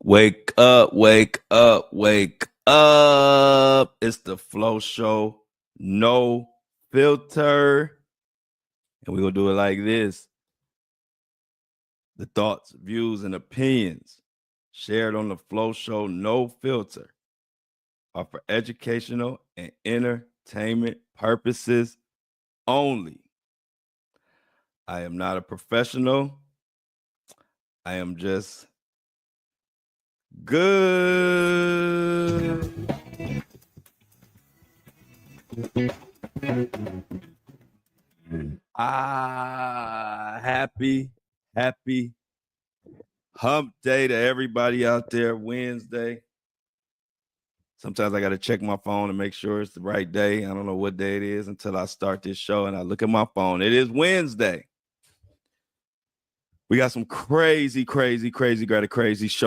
Wake up, wake up, wake up. It's the Flow Show, no filter. And we're going to do it like this. The thoughts, views, and opinions shared on the Flow Show, no filter, are for educational and entertainment purposes only. I am not a professional. I am just good. Happy hump day to everybody out there. Wednesday. Sometimes I got to check my phone to make sure it's the right day. I don't know what day it is until I start this show and I look at my phone. It is Wednesday. We got some crazy show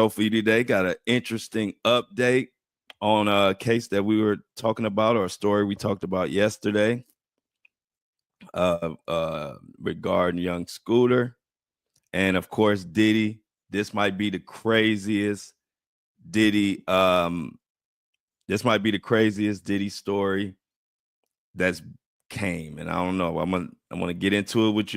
for you today. Got an interesting update on a case that we were talking about, or a story we talked about yesterday, regarding young Scooter. And of course, Diddy. This might be the craziest Diddy. This might be the craziest Diddy story that's came. And I don't know. I'm gonna get into it with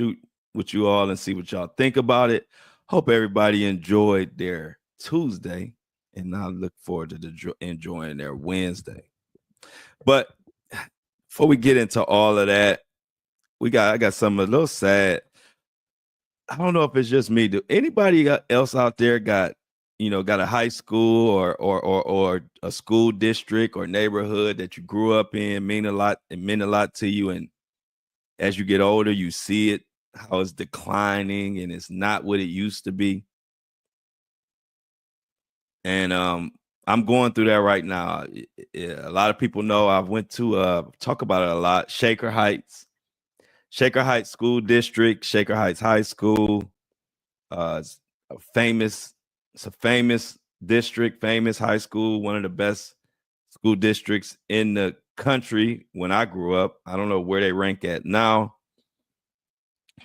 you all and see what y'all think about it. Hope everybody enjoyed their Tuesday, and I look forward to enjoying their Wednesday. But before we get into all of that, I got something a little sad. I don't know if it's just me. Do anybody else out there got a high school or a school district or neighborhood that you grew up in, meant a lot to you, and as you get older, you see it, how it's declining and it's not what it used to be. And I'm going through that right now. A lot of people know I went to talk about it a lot. Shaker Heights School District, Shaker Heights High School. It's a famous district, famous high school, one of the best school districts in the country when I grew up. I don't know where they rank at now,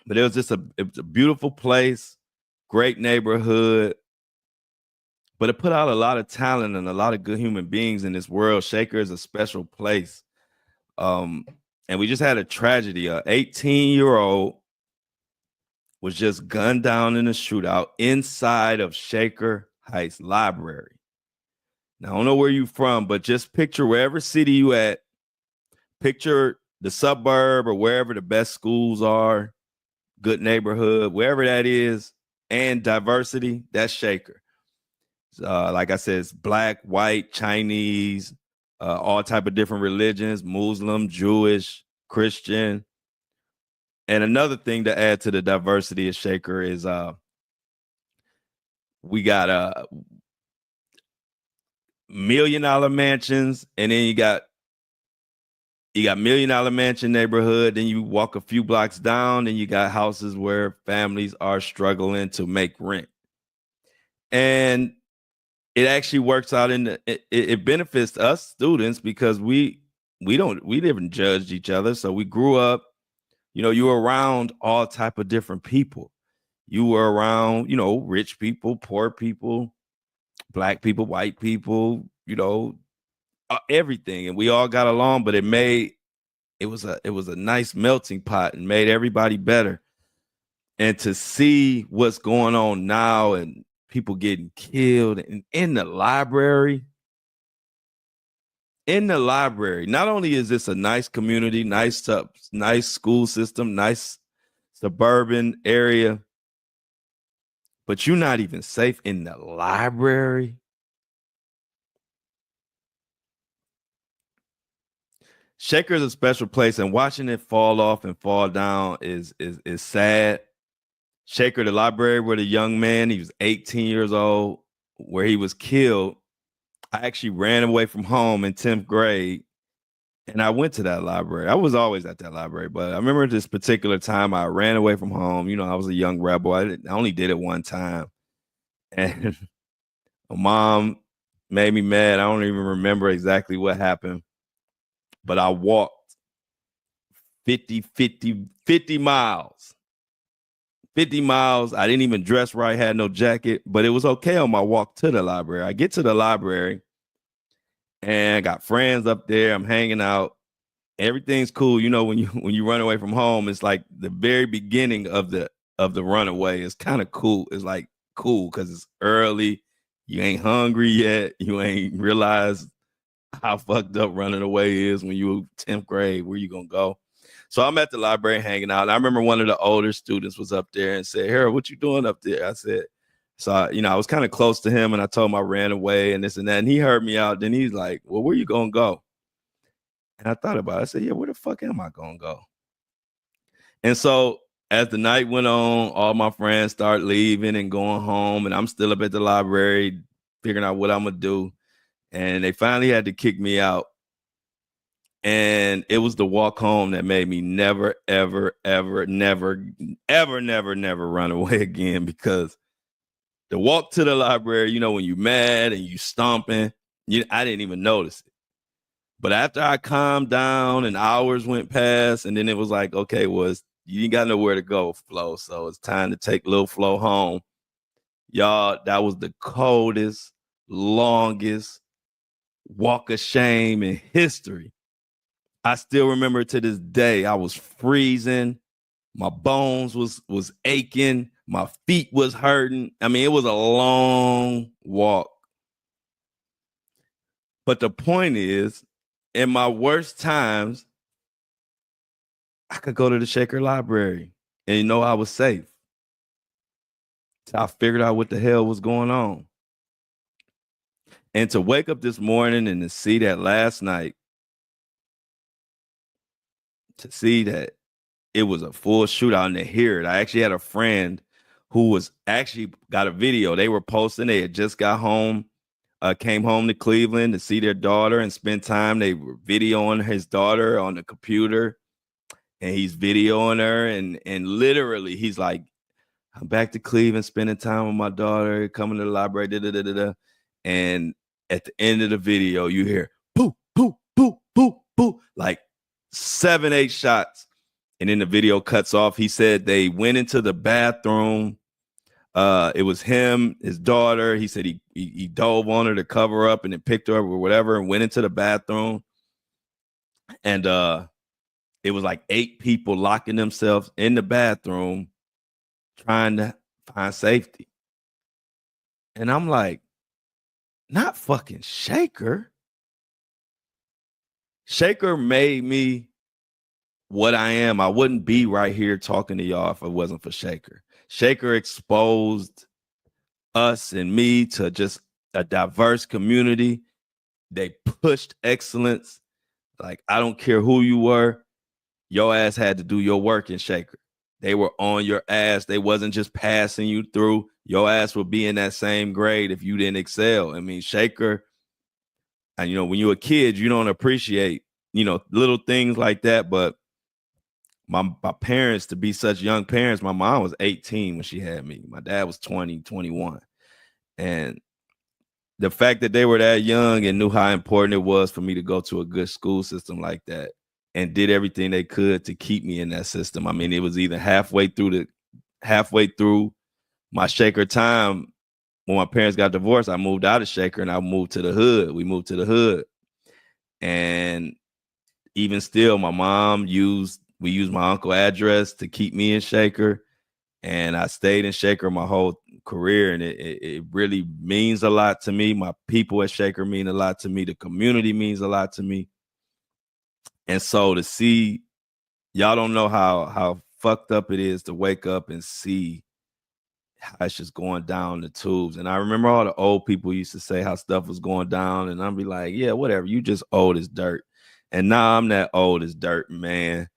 but it was a beautiful place, great neighborhood, but it put out a lot of talent and a lot of good human beings in this world. Shaker is a special place. And we just had a tragedy. An 18-year-old was just gunned down in a shootout inside of Shaker Heights Library. Now, I don't know where you're from, but just picture wherever city you at, picture the suburb or wherever the best schools are, good neighborhood, wherever that is, and diversity, that's Shaker. Like I said, it's black, white, Chinese, all type of different religions, Muslim, Jewish, Christian. And another thing to add to the diversity of Shaker is we got $1 million mansions, and then you got $1 million mansion neighborhood. Then you walk a few blocks down, and you got houses where families are struggling to make rent. And it actually works out it benefits us students because we didn't judge each other. So we grew up, you were around all type of different people. You were around, rich people, poor people, black people, white people, everything. And we all got along, but it was a nice melting pot and made everybody better. And to see what's going on now and people getting killed in the library. Not only is this a nice community, nice school system, nice suburban area, but you're not even safe in the library. Shaker is a special place, and watching it fall off and fall down is sad. Shaker, the library where the young man, he was 18 years old, where he was killed. I actually ran away from home in 10th grade, and I went to that library. I was always at that library, but I remember this particular time I ran away from home. I was a young rebel. I only did it one time, and my mom made me mad. I don't even remember exactly what happened, but I walked 50 miles 50 miles. I didn't even dress right, had no jacket, but it was okay on my walk to the library. I get to the library and I got friends up there. I'm hanging out. Everything's cool. You know, when you run away from home, it's like the very beginning of the runaway. It's kind of cool. It's like cool because it's early. You ain't hungry yet. You ain't realized how fucked up running away is when you were 10th grade. Where you gonna go? So I'm at the library hanging out. And I remember one of the older students was up there and said, Harold, what you doing up there? I said, I was kind of close to him and I told him I ran away and this and that. And he heard me out. Then he's like, well, where you gonna go? And I thought about it. I said, yeah, where the fuck am I gonna go? And so as the night went on, all my friends start leaving and going home. And I'm still up at the library figuring out what I'm gonna do. And they finally had to kick me out. And it was the walk home that made me never, ever, ever, never, ever, never, never run away again. Because the walk to the library, you know, when you're mad and you stomping, I didn't even notice it. But after I calmed down and hours went past, and then it was like, okay, you ain't got nowhere to go, Flo. So it's time to take little Flo home. Y'all, that was the coldest, longest walk of shame in history. I still remember to this day, I was freezing. My bones was aching. My feet was hurting. I mean, it was a long walk. But the point is, in my worst times, I could go to the Shaker Library and I was safe. So I figured out what the hell was going on. And to wake up this morning and to see that last night, to see that it was a full shootout and to hear it. I actually had a friend who was actually got a video. They were posting. They had just got home, came home to Cleveland to see their daughter and spend time. They were videoing his daughter on the computer and he's videoing her. And literally he's like, I'm back to Cleveland, spending time with my daughter, coming to the library, da-da-da-da-da. And at the end of the video, you hear, boo, boo, boo, boo, boo, like 7-8 shots. And then the video cuts off. He said they went into the bathroom. It was him, his daughter. He said he dove on her to cover up and then picked her up or whatever and went into the bathroom. And it was like 8 people locking themselves in the bathroom trying to find safety. And I'm like, not fucking Shaker. Shaker made me what I am. I wouldn't be right here talking to y'all if it wasn't for Shaker. Shaker exposed us and me to just a diverse community. They pushed excellence. Like, I don't care who you were, your ass had to do your work in Shaker. They were on your ass. They wasn't just passing you through. Your ass would be in that same grade if you didn't excel. I mean, Shaker, and when you're a kid, you don't appreciate, little things like that. But my parents, to be such young parents, my mom was 18 when she had me. My dad was 20, 21. And the fact that they were that young and knew how important it was for me to go to a good school system like that and did everything they could to keep me in that system. I mean, it was either halfway through my Shaker time. When my parents got divorced, I moved out of Shaker and I moved to the hood. We moved to the hood. And even still, we used my uncle's address to keep me in Shaker. And I stayed in Shaker my whole career. And it really means a lot to me. My people at Shaker mean a lot to me. The community means a lot to me. And so to see, y'all don't know how fucked up it is to wake up and see how it's just going down the tubes. And I remember all the old people used to say how stuff was going down. And I'd be like, yeah, whatever. You just old as dirt. And now I'm that old as dirt, man,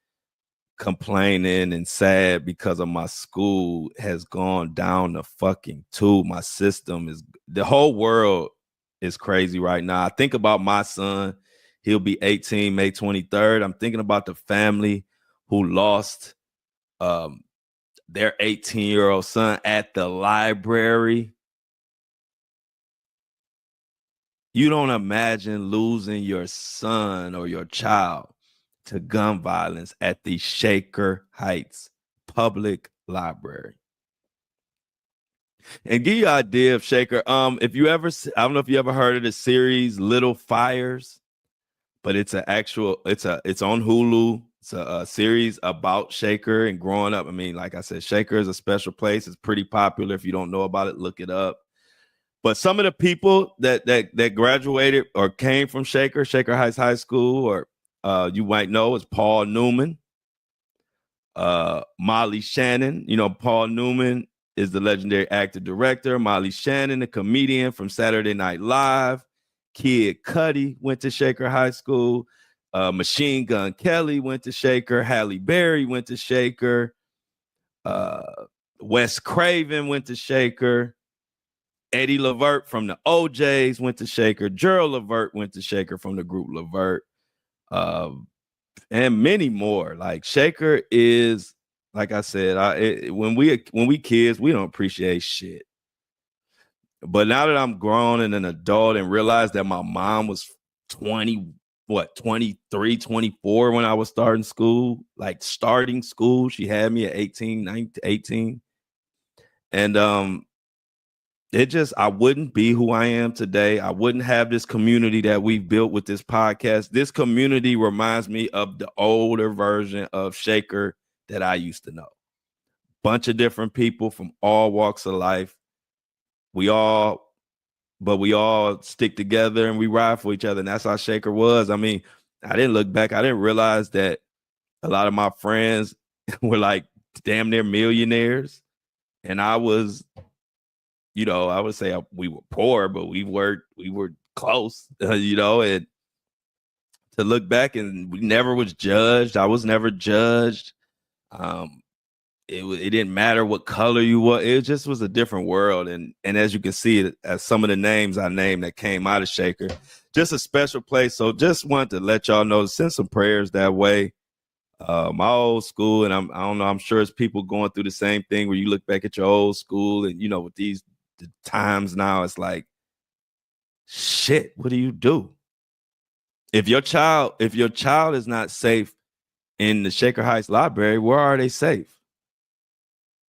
complaining and sad because of my school has gone down the fucking tube. My system the whole world is crazy right now. I think about my son. He'll be 18 May 23rd. I'm thinking about the family who lost their 18-year-old son at the library. You don't imagine losing your son or your child to gun violence at the Shaker Heights Public Library. And give you an idea of Shaker. If you ever, I don't know if you ever heard of the series Little Fires, but it's an actual, it's on Hulu. It's a series about Shaker and growing up. I mean, like I said, Shaker is a special place. It's pretty popular. If you don't know about it, look it up. But some of the people that graduated or came from Shaker Heights High School, or you might know, is Paul Newman, Molly Shannon. You know, Paul Newman is the legendary actor director. Molly Shannon, the comedian from Saturday Night Live. Kid Cudi went to Shaker High School. Machine Gun Kelly went to Shaker. Halle Berry went to Shaker. Wes Craven went to Shaker. Eddie Levert from the OJs went to Shaker. Gerald Levert went to Shaker from the group Levert. And many more. Like Shaker is, like I said, when we kids, we don't appreciate shit. But now that I'm grown and an adult and realize that my mom was 23, 24 when I was starting school, she had me at 18. And I wouldn't be who I am today. I wouldn't have this community that we've built with this podcast. This community reminds me of the older version of Shaker that I used to know. Bunch of different people from all walks of life. We all stick together and we ride for each other. And that's how Shaker was. I mean, I didn't look back. I didn't realize that a lot of my friends were like damn near millionaires. And I was, I would say we were poor, but we were close, and to look back and we never was judged. I was never judged. It didn't matter what color you were. It just was a different world. And as you can see, as some of the names I named that came out of Shaker, just a special place. So just wanted to let y'all know, send some prayers that way. My old school, and I don't know, I'm sure it's people going through the same thing where you look back at your old school and, with these times now, it's like, shit, what do you do? If your child is not safe in the Shaker Heights Library, where are they safe?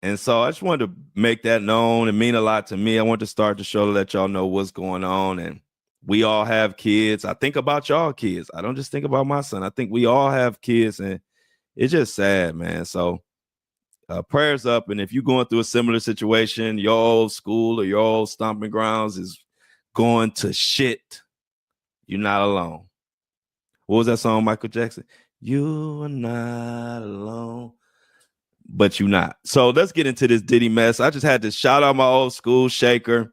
And so I just wanted to make that known. It mean a lot to me. I want to start the show to let y'all know what's going on. And we all have kids. I think about y'all kids. I don't just think about my son. I think we all have kids, and it's just sad, man. So prayers up. And if you're going through a similar situation, your old school or your old stomping grounds is going to shit, you're not alone. What was that song, Michael Jackson? You are not alone, but you're not. So let's get into this Diddy mess. I just had to shout out my old school, Shaker,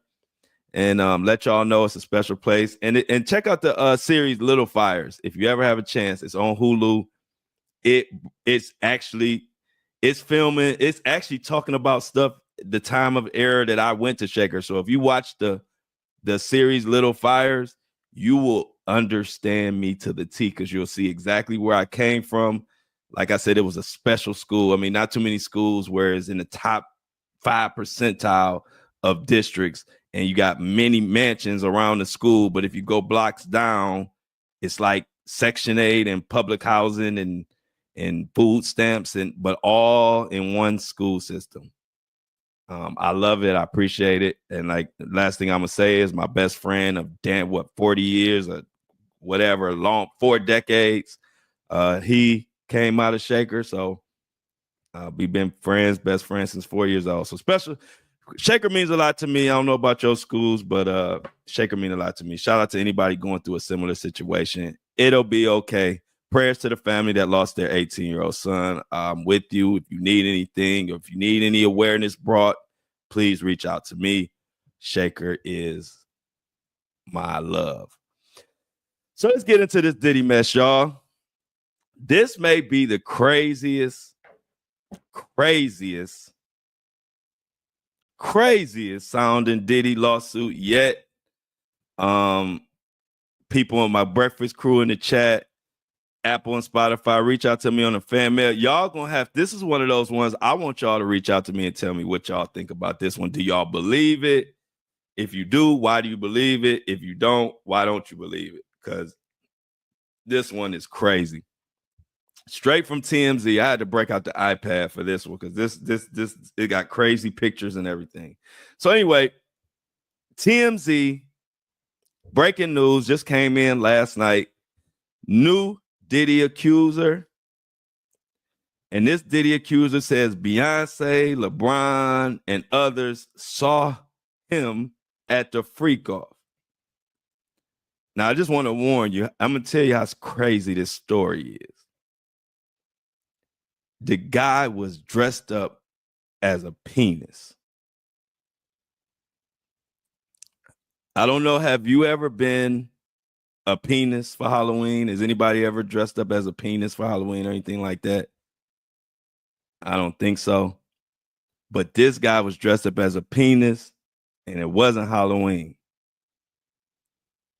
and let y'all know it's a special place. And check out the series Little Fires. If you ever have a chance, it's on Hulu. It's filming. It's actually talking about stuff, the time of era that I went to Shaker. So if you watch the series Little Fires, you will understand me to the T, because you'll see exactly where I came from. Like I said, it was a special school. I mean, not too many schools where it's in the top 5 percentile of districts, and you got many mansions around the school. But if you go blocks down, it's like Section 8 and public housing and food stamps, but all in one school system. I love it. I appreciate it. And like, the last thing I'm gonna say is my best friend of 40 years or whatever, 4 decades. He came out of Shaker, so we've been best friends since 4 years old. So special. Shaker means a lot to me. I don't know about your schools, but Shaker means a lot to me. Shout out to anybody going through a similar situation. It'll be okay. Prayers to the family that lost their 18-year-old son. I'm with you. If you need anything, or if you need any awareness brought, please reach out to me. Shaker is my love. So let's get into this Diddy mess, y'all. This may be the craziest sounding Diddy lawsuit yet. People on my breakfast crew in the chat, Apple and Spotify, reach out to me on the fan mail. Y'all gonna have, this is one of those ones I want y'all to reach out to me and tell me what y'all think about this one. Do y'all believe it? If you do, why do you believe it? If you don't, why don't you believe it? Because this one is crazy. Straight from TMZ. I had to break out the iPad for this one because this it got crazy pictures and everything. So anyway, TMZ breaking news just came in last night. New Diddy accuser. And this Diddy accuser says Beyonce, LeBron, and others saw him at the freak off. Now, I just want to warn you, I'm going to tell you how crazy this story is. The guy was dressed up as a penis. I don't know, have you ever been a penis for Halloween? Has anybody ever dressed up as a penis for Halloween or anything like that? I don't think so. But this guy was dressed up as a penis, and it wasn't Halloween.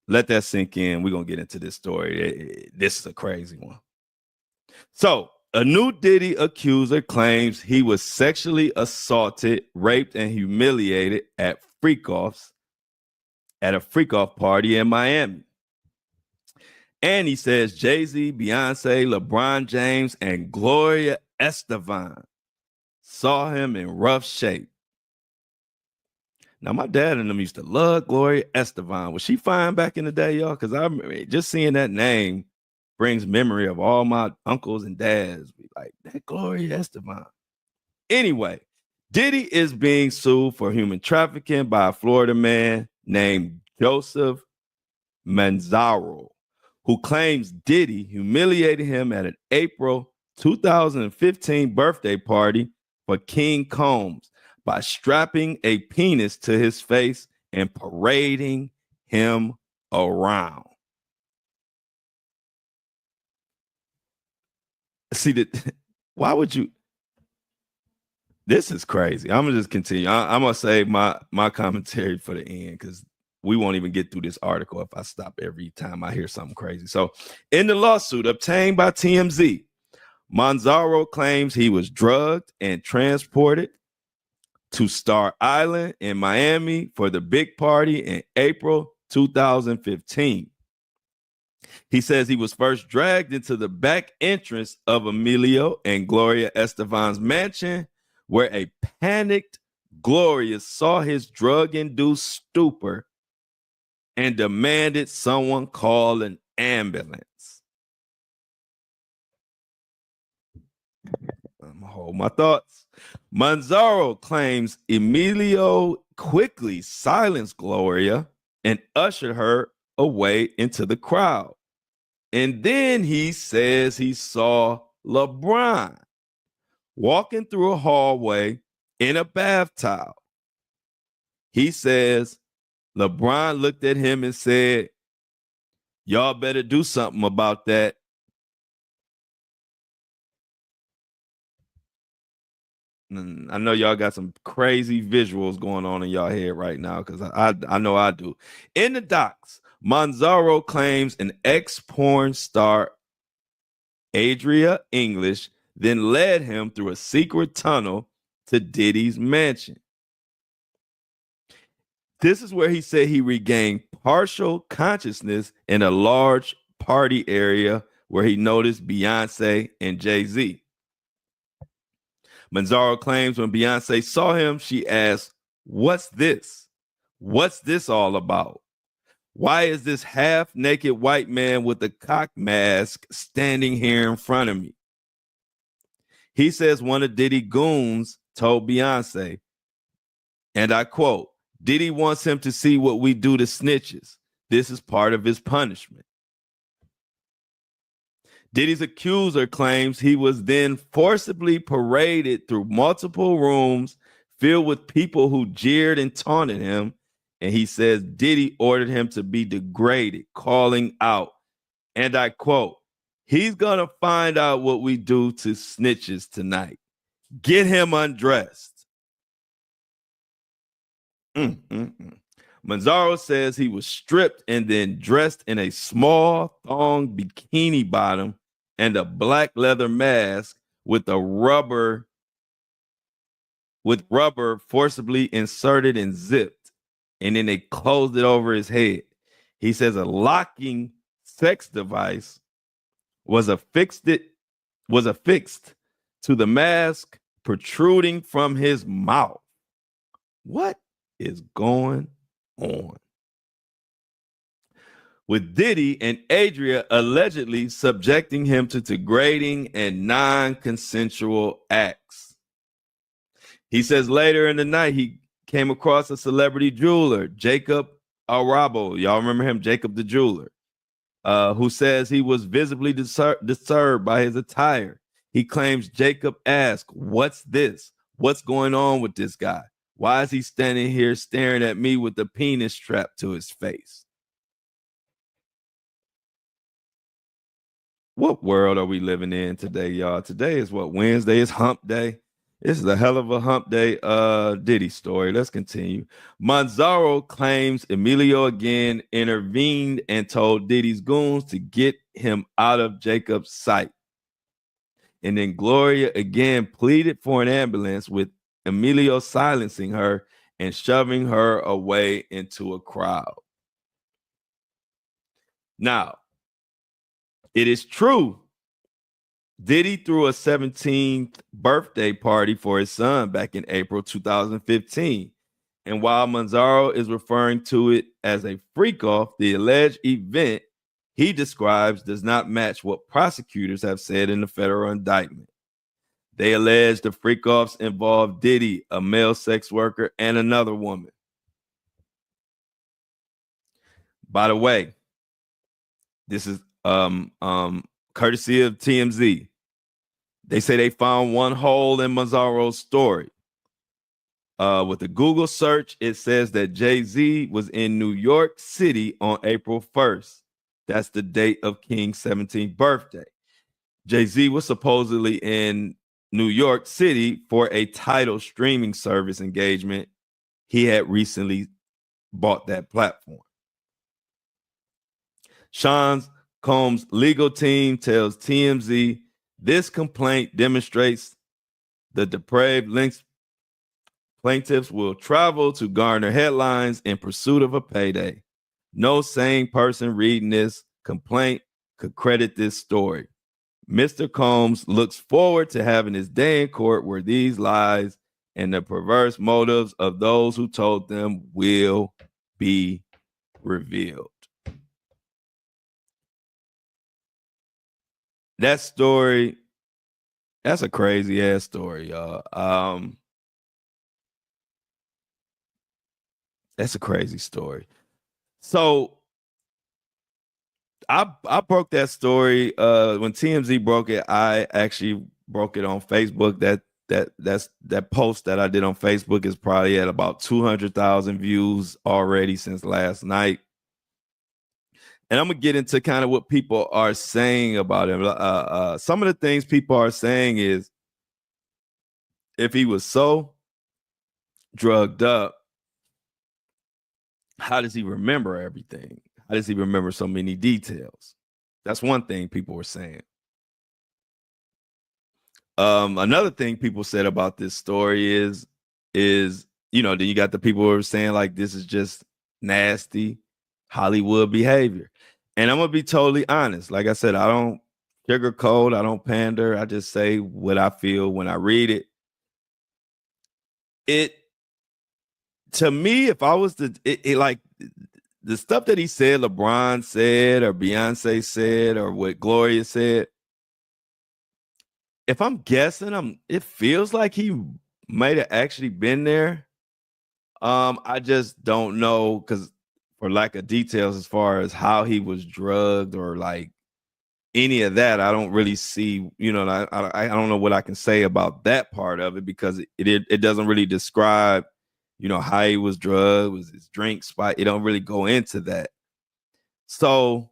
Let that sink in. We're going to get into this story. This is a crazy one. So, a new Diddy accuser claims he was sexually assaulted, raped, and humiliated at a freak-off party in Miami. And he says Jay-Z, Beyonce, LeBron James, and Gloria Estefan saw him in rough shape. Now, my dad and them used to love Gloria Estefan. Was she fine back in the day, y'all? Because I just seeing that name brings memory of all my uncles and dads. Like, that Gloria Estefan. Anyway, Diddy is being sued for human trafficking by a Florida man named Joseph Manzaro, who claims Diddy humiliated him at an April 2015 birthday party for King Combs by strapping a penis to his face and parading him around. See that? Why would you? This is crazy. I'm gonna just continue. I'm gonna save my commentary for the end because we won't even get through this article if I stop every time I hear something crazy. So, in the lawsuit obtained by TMZ, Manzaro claims he was drugged and transported to Star Island in Miami for the big party in April 2015. He says he was first dragged into the back entrance of Emilio and Gloria Estefan's mansion, where a panicked Gloria saw his drug-induced stupor and demanded someone call an ambulance. I'm gonna hold my thoughts. Manzaro claims Emilio quickly silenced Gloria and ushered her away into the crowd. And then he says he saw LeBron walking through a hallway in a bath towel. He says LeBron looked at him and said, "Y'all better do something about that." I know y'all got some crazy visuals going on in y'all head right now because I know I do. In the docs, Manzaro claims an ex-porn star, Adria English, then led him through a secret tunnel to Diddy's mansion. This is where he said he regained partial consciousness in a large party area where he noticed Beyonce and Jay-Z. Manzaro claims when Beyonce saw him, she asked, "What's this? What's this all about? Why is this half-naked white man with a cock mask standing here in front of me?" He says one of Diddy goons told Beyonce, and I quote, "Diddy wants him to see what we do to snitches. This is part of his punishment." Diddy's accuser claims he was then forcibly paraded through multiple rooms filled with people who jeered and taunted him. And he says Diddy ordered him to be degraded, calling out, and I quote, "He's going to find out what we do to snitches tonight. Get him undressed." Manzaro says he was stripped and then dressed in a small thong bikini bottom and a black leather mask with rubber forcibly inserted and zipped, and then they closed it over his head. He says a locking sex device was affixed was affixed to the mask protruding from his mouth. What is going on? With Diddy and Adria allegedly subjecting him to degrading and non-consensual acts. He says later in the night he came across a celebrity jeweler, Jacob Arabo. Y'all remember him, Jacob the jeweler, who says he was visibly disturbed by his attire. He claims Jacob asked, "What's this? What's going on with this guy? Why is he standing here staring at me with the penis strapped to his face?" What world are we living in today, y'all? Today is what? Wednesday is hump day. This is a hell of a hump day Diddy story. Let's continue. Manzaro claims Emilio again intervened and told Diddy's goons to get him out of Jacob's sight. And then Gloria again pleaded for an ambulance, with Emilio silencing her and shoving her away into a crowd. Now, it is true, Diddy threw a 17th birthday party for his son back in April 2015. And while Manzaro is referring to it as a freak-off, the alleged event he describes does not match what prosecutors have said in the federal indictment. They allege the freak-offs involved Diddy, a male sex worker, and another woman. By the way, this is courtesy of TMZ. They say they found one hole in Manzaro's story. With a Google search, it says that Jay-Z was in New York City on April 1st. That's the date of King's 17th birthday. Jay-Z was supposedly in New York City for a Tidal streaming service engagement. He had recently bought that platform. Sean Combs' legal team tells TMZ this complaint demonstrates the depraved lengths plaintiffs will travel to garner headlines in pursuit of a payday. No sane person reading this complaint could credit this story. Mr. Combs looks forward to having his day in court where these lies and the perverse motives of those who told them will be revealed. That story, that's a crazy ass story, y'all. That's a crazy story. So I broke that story when TMZ broke it. I actually broke it on Facebook. That post that I did on Facebook is probably at about 200,000 views already since last night. And I'm gonna get into kind of what people are saying about him. Some of the things people are saying is, if he was so drugged up, how does he remember everything? How does he remember so many details? That's one thing people were saying. Another thing people said about this story is then you got the people who are saying like this is just nasty Hollywood behavior. And I'm gonna be totally honest. Like I said, I don't sugarcoat, I don't pander. I just say what I feel when I read it. To me, if I was like the stuff that he said, LeBron said, or Beyonce said, or what Gloria said, if I'm guessing, it feels like he might have actually been there. I just don't know, because for lack of details as far as how he was drugged or like any of that, I don't really see, I don't know what I can say about that part of it, because it doesn't really describe, how he was drugged, was his drink spot. It don't really go into that. So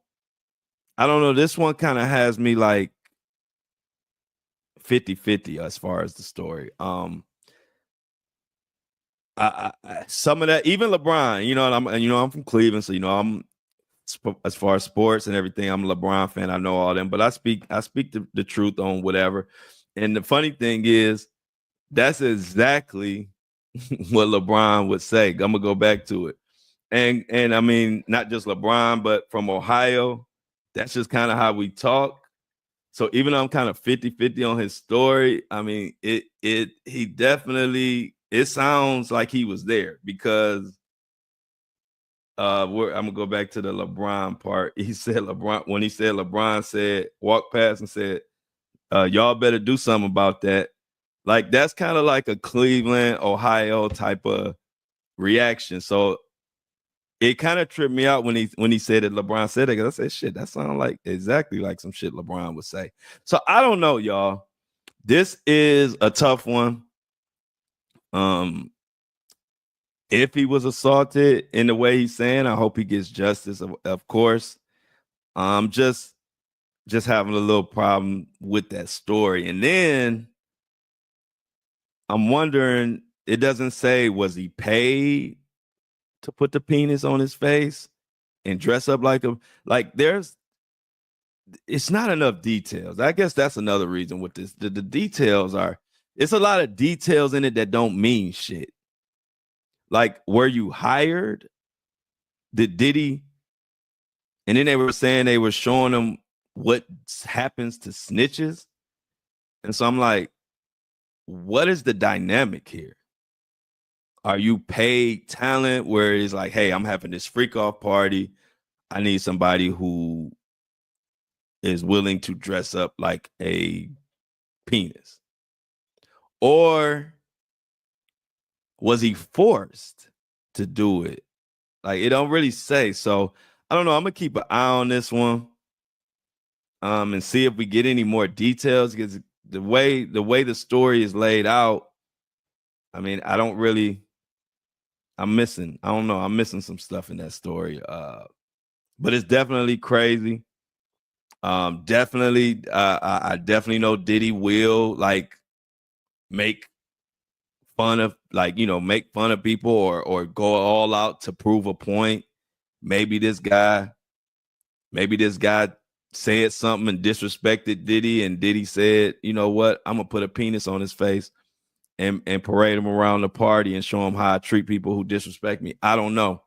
I don't know. This one kind of has me like 50-50 as far as the story. Some of that, even LeBron, I'm from Cleveland, so I'm as far as sports and everything, I'm a LeBron fan. I know all them, but I speak the truth on whatever. And the funny thing is, that's exactly what LeBron would say. I'm gonna go back to it, and I mean, not just LeBron, but from Ohio, that's just kind of how we talk. So even though I'm kind of 50-50 on his story, I mean, he definitely, it sounds like he was there because I'm gonna go back to the LeBron part. He said LeBron said, walked past and said, y'all better do something about that. Like that's kind of like a Cleveland, Ohio type of reaction. So it kind of tripped me out when he said that LeBron said it, because I said, shit, that sounds like exactly like some shit LeBron would say. So I don't know, y'all. This is a tough one. If he was assaulted in the way he's saying, I hope he gets justice, of course. Just having a little problem with that story. And then I'm wondering, it doesn't say, was he paid to put the penis on his face and dress up like him? Like it's not enough details. I guess that's another reason with this. The details it's a lot of details in it that don't mean shit. Like, were you hired? Did Diddy? And then they were saying they were showing them what happens to snitches. And so I'm like, what is the dynamic here? Are you paid talent where it's like, hey, I'm having this freak off party. I need somebody who is willing to dress up like a penis? Or was he forced to do it? Like, it don't really say. So I don't know. I'm gonna keep an eye on this one, and see if we get any more details, because the way the story is laid out, I mean, I don't really. I'm missing. I don't know. I'm missing some stuff in that story. But it's definitely crazy. Definitely, I definitely know Diddy will like make fun of, like, make fun of people or go all out to prove a point. Maybe this guy said something and disrespected Diddy, and Diddy said, you know what, I'm gonna put a penis on his face and parade him around the party and show him how I treat people who disrespect me. I don't know.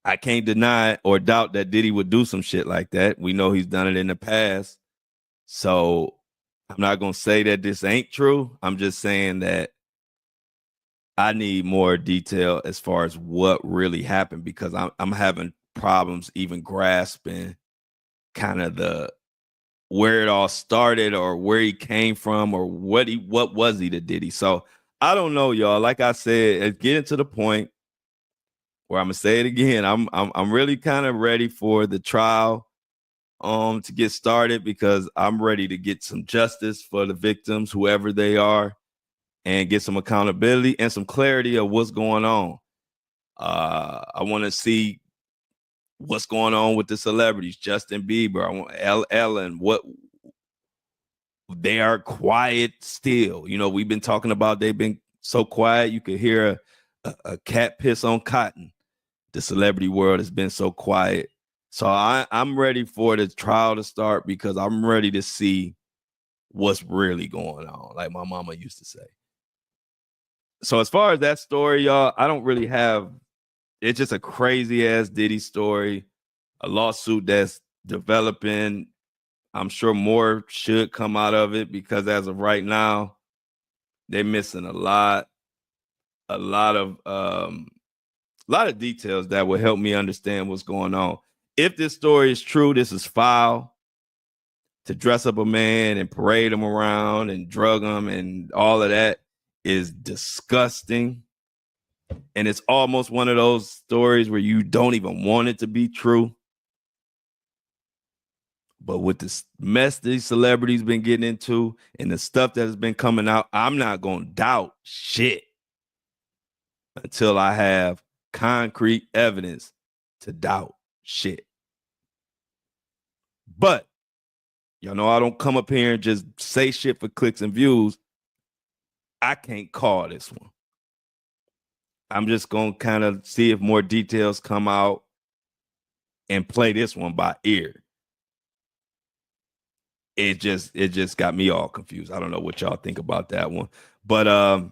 I can't deny or doubt that Diddy would do some shit like that. We know he's done it in the past. So I'm not going to say that this ain't true. I'm just saying that I need more detail as far as what really happened, because I'm having problems even grasping kind of where it all started, or where he came from, or what was he to Diddy. So I don't know, y'all. Like I said, it's getting to the point where I'm gonna say it again. I'm really kind of ready for the trial to get started, because I'm ready to get some justice for the victims, whoever they are, and get some accountability and some clarity of what's going on. I want to see what's going on with the celebrities. Justin Bieber, I want Ellen. What, they are quiet still. We've been talking about, they've been so quiet. You could hear a cat piss on cotton. The celebrity world has been so quiet. So I'm ready for the trial to start, because I'm ready to see what's really going on, like my mama used to say. So as far as that story, y'all, I don't really have, it's just a crazy ass Diddy story, a lawsuit that's developing. I'm sure more should come out of it, because as of right now, they're missing a lot of details that will help me understand what's going on. If this story is true, this is foul. To dress up a man and parade him around and drug him and all of that is disgusting. And it's almost one of those stories where you don't even want it to be true. But with the mess these celebrities been getting into and the stuff that has been coming out, I'm not going to doubt shit until I have concrete evidence to doubt shit. But y'all know I don't come up here and just say shit for clicks and views. I can't call this one. I'm just going to kind of see if more details come out and play this one by ear. It just got me all confused. I don't know what y'all think about that one. But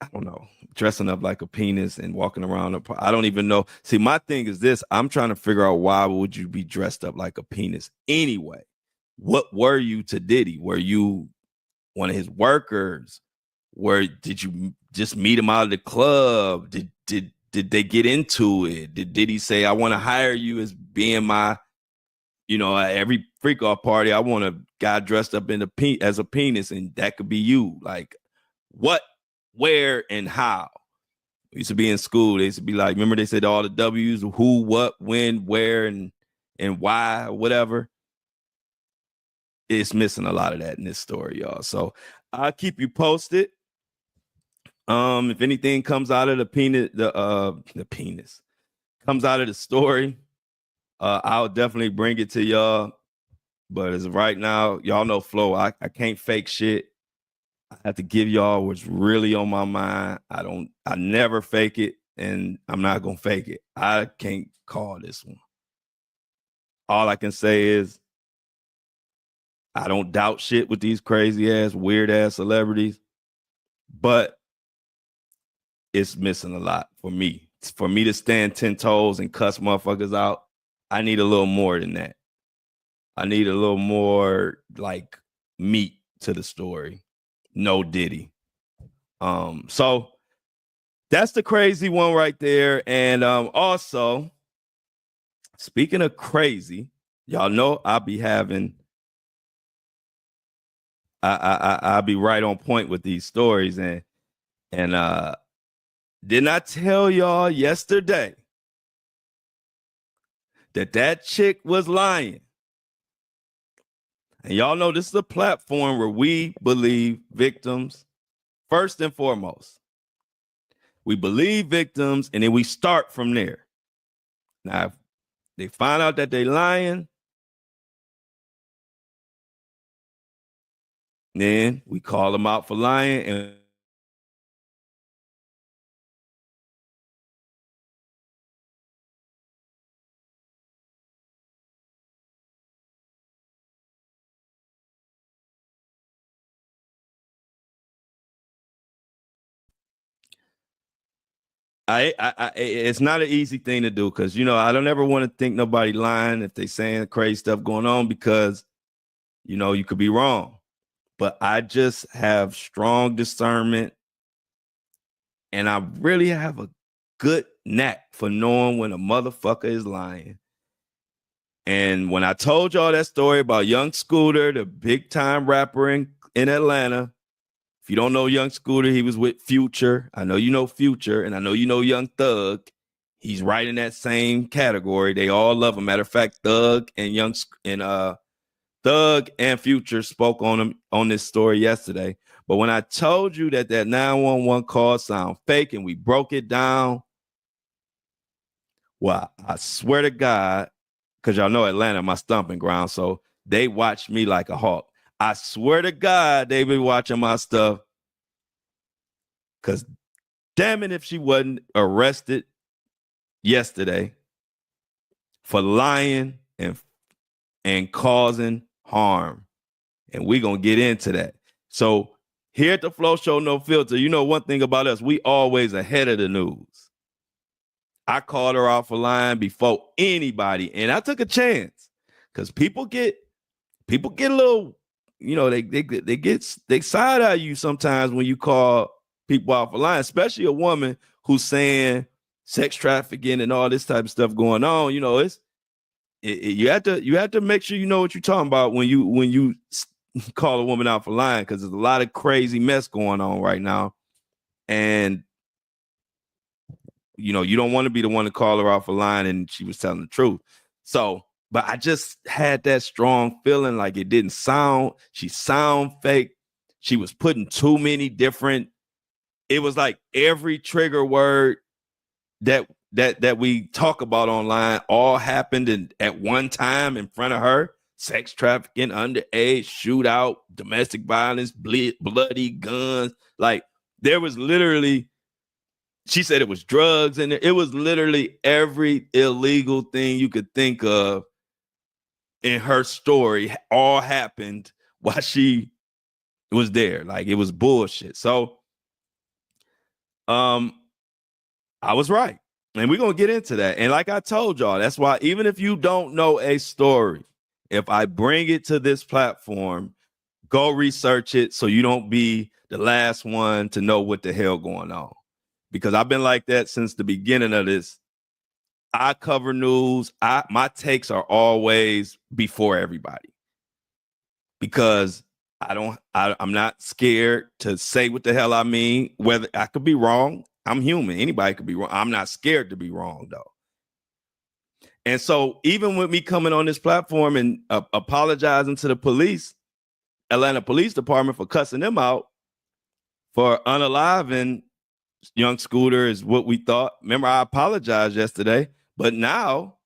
I don't know, dressing up like a penis and walking around. I don't even know. See, my thing is this. I'm trying to figure out why would you be dressed up like a penis anyway? What were you to Diddy? Were you one of his workers? Did you just meet him out of the club? Did they get into it? Did Diddy say, I want to hire you as being my, every freak off party, I want a guy dressed up as a penis, and that could be you. Like, what, where, and how? We used to be in school. They used to be like, remember they said all the W's, who, what, when, where, and why, whatever. It's missing a lot of that in this story, y'all. So I'll keep you posted. If anything comes out of the penis comes out of the story, I'll definitely bring it to y'all. But as of right now, y'all know Flo. I can't fake shit. I have to give y'all what's really on my mind. I never fake it, and I'm not gonna fake it. I can't call this one. All I can say is I don't doubt shit with these crazy ass, weird ass celebrities, but it's missing a lot for me. For me to stand 10 toes and cuss motherfuckers out, I need a little more than that. I need a little more like meat to the story. No Diddy. So that's the crazy one right there. And also, speaking of crazy, y'all know I'll be having I'll be right on point with these stories. And didn't I tell y'all yesterday that chick was lying? And y'all know this is a platform where we believe victims first and foremost. We believe victims, and then we start from there. Now, if they find out that they lying, then we call them out for lying, and it's not an easy thing to do because, I don't ever want to think nobody lying if they saying crazy stuff going on because, you could be wrong. But I just have strong discernment, and I really have a good knack for knowing when a motherfucker is lying. And when I told y'all that story about Young Scooter, the big time rapper in Atlanta, if you don't know Young Scooter, he was with Future. I know you know Future, and I know you know Young Thug. He's right in that same category. They all love him. Matter of fact, Thug and Future spoke on him on this story yesterday. But when I told you that 911 call sound fake and we broke it down, well, I swear to God, because y'all know Atlanta, my stomping ground, so they watch me like a hawk. I swear to God, they be watching my stuff. Because damn it, if she wasn't arrested yesterday for lying and causing harm. And we're going to get into that. So here at the Flow Show No Filter, one thing about us, we always ahead of the news. I called her out for lying before anybody, and I took a chance because people get a little, they side eye you sometimes when you call people out for lying, especially a woman who's saying sex trafficking and all this type of stuff going on. You have to make sure you know what you're talking about when you call a woman out for lying, because there's a lot of crazy mess going on right now, and you don't want to be the one to call her out for lying and she was telling the truth. So, but I just had that strong feeling like she sound fake. She was putting too many different, it was like every trigger word that we talk about online all happened at one time in front of her. Sex trafficking, underage, shootout, domestic violence, bloody guns. Like there was literally, she said it was drugs, and it was literally every illegal thing you could think of in her story all happened while she was there. Like it was bullshit. So I was right. And we're going to get into that. And like I told y'all, that's why even if you don't know a story, if I bring it to this platform, go research it so you don't be the last one to know what the hell going on. Because I've been like that since the beginning of this. I cover news. My takes are always before everybody. Because I'm not scared to say what the hell I mean. Whether I could be wrong. I'm human. Anybody could be wrong. I'm not scared to be wrong, though. And so even with me coming on this platform and apologizing to the police, Atlanta Police Department, for cussing them out for unaliving young Scooter is what we thought. Remember, I apologized yesterday, but now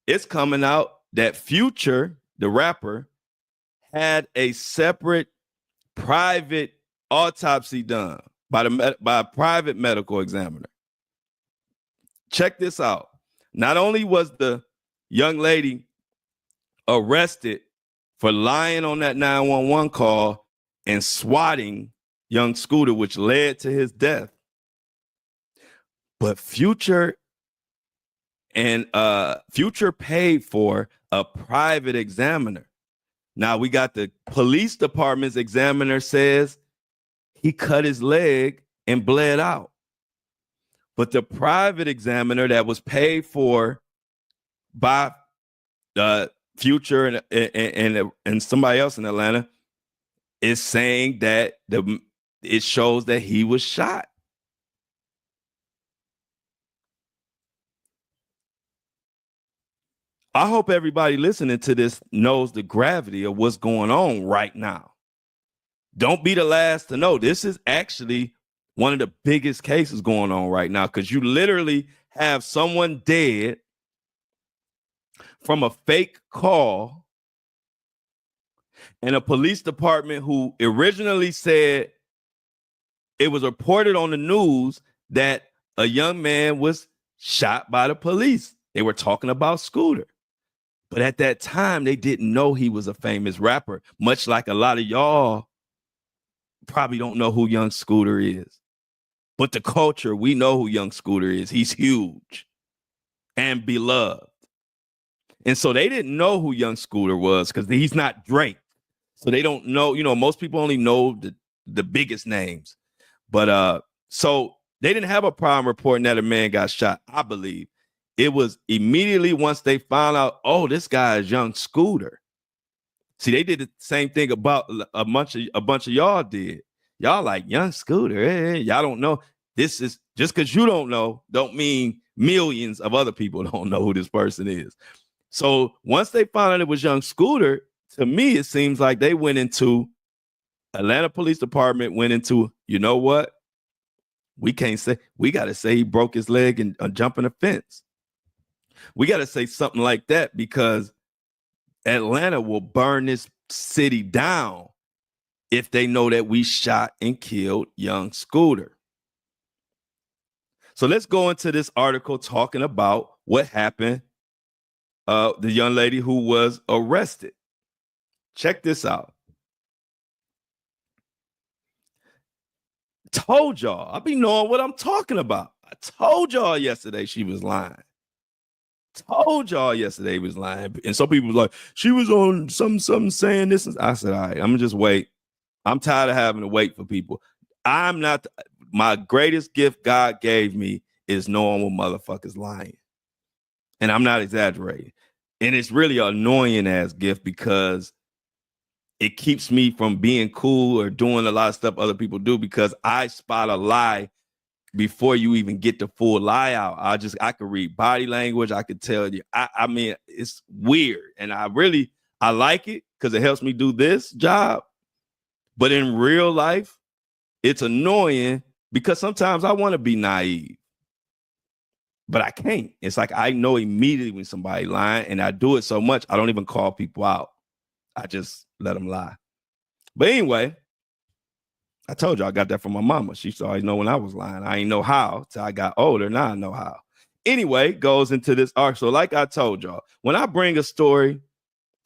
it's coming out that Future, the rapper, had a separate private autopsy done by a private medical examiner. Check this out. Not only was the young lady arrested for lying on that 911 call and swatting young Scooter, which led to his death, but Future paid for a private examiner. Now we got the police department's examiner says he cut his leg and bled out. But the private examiner that was paid for by Future and somebody else in Atlanta is saying that it shows that he was shot. I hope everybody listening to this knows the gravity of what's going on right now. Don't be the last to know. This is actually one of the biggest cases going on right now because you literally have someone dead from a fake call and a police department who originally said it was reported on the news that a young man was shot by the police. They were talking about Scooter. But at that time, they didn't know he was a famous rapper, much like a lot of y'all probably don't know who Young Scooter is. But the culture, we know who Young Scooter is. He's huge and beloved. And so they didn't know who Young Scooter was because he's not Drake. So they don't know, most people only know the biggest names. But so they didn't have a problem reporting that a man got shot, I believe. It was immediately once they found out, oh, this guy is Young Scooter. See, they did the same thing about a bunch of y'all did. Y'all like Young Scooter. Y'all don't know. This is just because you don't know, don't mean millions of other people don't know who this person is. So once they found out it was Young Scooter, to me, it seems like they went into Atlanta Police Department, went into, you know what? We can't say, we got to say he broke his leg and jumping a fence. We got to say something like that because Atlanta will burn this city down if they know that we shot and killed Young Scooter. So let's go into this article talking about what happened. The young lady who was arrested. Check this out. Told y'all, I be knowing what I'm talking about. I told y'all yesterday she was lying. Told y'all yesterday was lying. And some people was like, she was on something saying this. I said, all right, I'm gonna just wait. I'm tired of having to wait for people. I'm not, my greatest gift God gave me is knowing when motherfuckers lying. And I'm not exaggerating. And it's really an annoying ass gift because it keeps me from being cool or doing a lot of stuff other people do because I spot a lie before you even get the full lie out. I could read body language. I could tell you. I mean, it's weird. And I like it because it helps me do this job. But in real life, it's annoying because sometimes I want to be naive. But I can't. It's like I know immediately when somebody lying, and I do it so much, I don't even call people out. I just let them lie. But anyway, I told you I got that from my mama. She used to always know when I was lying. I ain't know how till I got older. Now I know how. Anyway, goes into this arc. So like I told y'all, when I bring a story,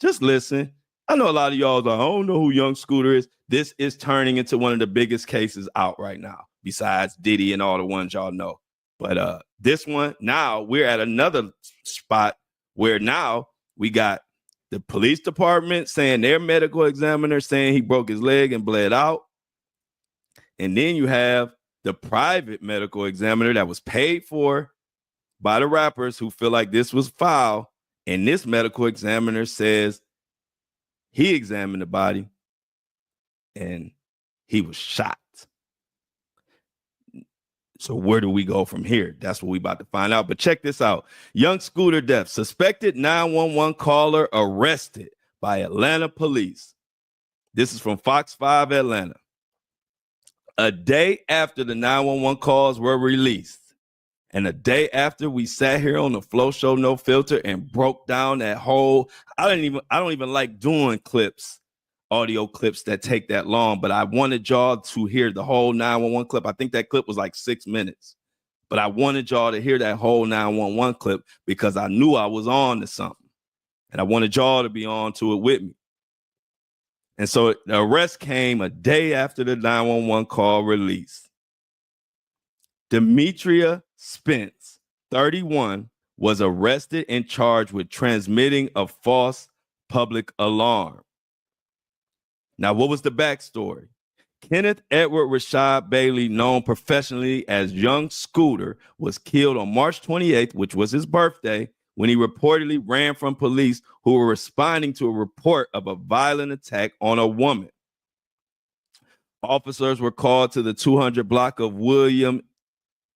just listen. I know a lot of y'all are like, I don't know who Young Scooter is. This is turning into one of the biggest cases out right now. besides Diddy and all the ones y'all know. But this one, now we're at another spot where now we got the police department saying their medical examiner saying he broke his leg and bled out. And then you have the private medical examiner that was paid for by the rappers who feel like this was foul. And this medical examiner says he examined the body and he was shot. So where do we go from here? That's what we about to find out. But check this out. Young scooter death. Suspected 911 caller arrested by Atlanta police. This is from Fox 5 Atlanta. A day after the 911 calls were released, and a day after we sat here on the Flow Show No Filter and broke down that whole, I don't even like doing clips, audio clips that take that long, but I wanted y'all to hear the whole 911 clip. I think that clip was like 6 minutes, but I wanted y'all to hear that whole 911 clip because I knew I was on to something, and I wanted y'all to be on to it with me. And so the arrest came a day after the 911 call release. Demetria Spence, 31, was arrested and charged with transmitting a false public alarm. Now, what was the backstory? Kenneth Edward Rashad Bailey, known professionally as Young Scooter, was killed on March 28th, which was his birthday, when he reportedly ran from police who were responding to a report of a violent attack on a woman. Officers were called to the 200 block of William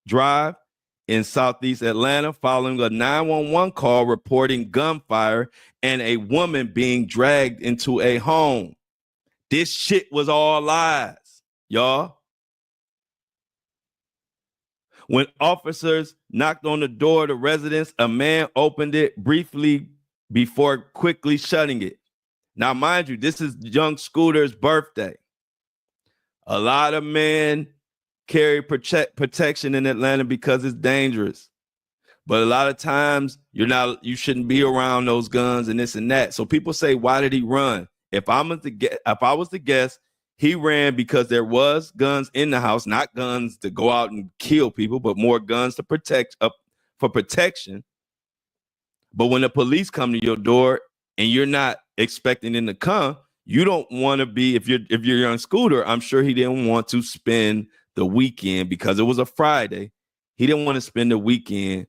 Drive in Southeast Atlanta following a 911 call reporting gunfire and a woman being dragged into a home. This shit was all lies, y'all. When officers knocked on the door of the residence, a man opened it briefly before quickly shutting it. Now, mind you, this is Young Scooter's birthday. A lot of men carry protection in Atlanta because it's dangerous. But a lot of times you shouldn't be around those guns and this and that. So people say, why did he run? If I was to guess, he ran because there was guns in the house, not guns to go out and kill people, but more guns to protect for protection. But when the police come to your door and you're not expecting them to come, you don't want to be, if you're Young Scooter, I'm sure he didn't want to spend the weekend because it was a Friday. He didn't want to spend the weekend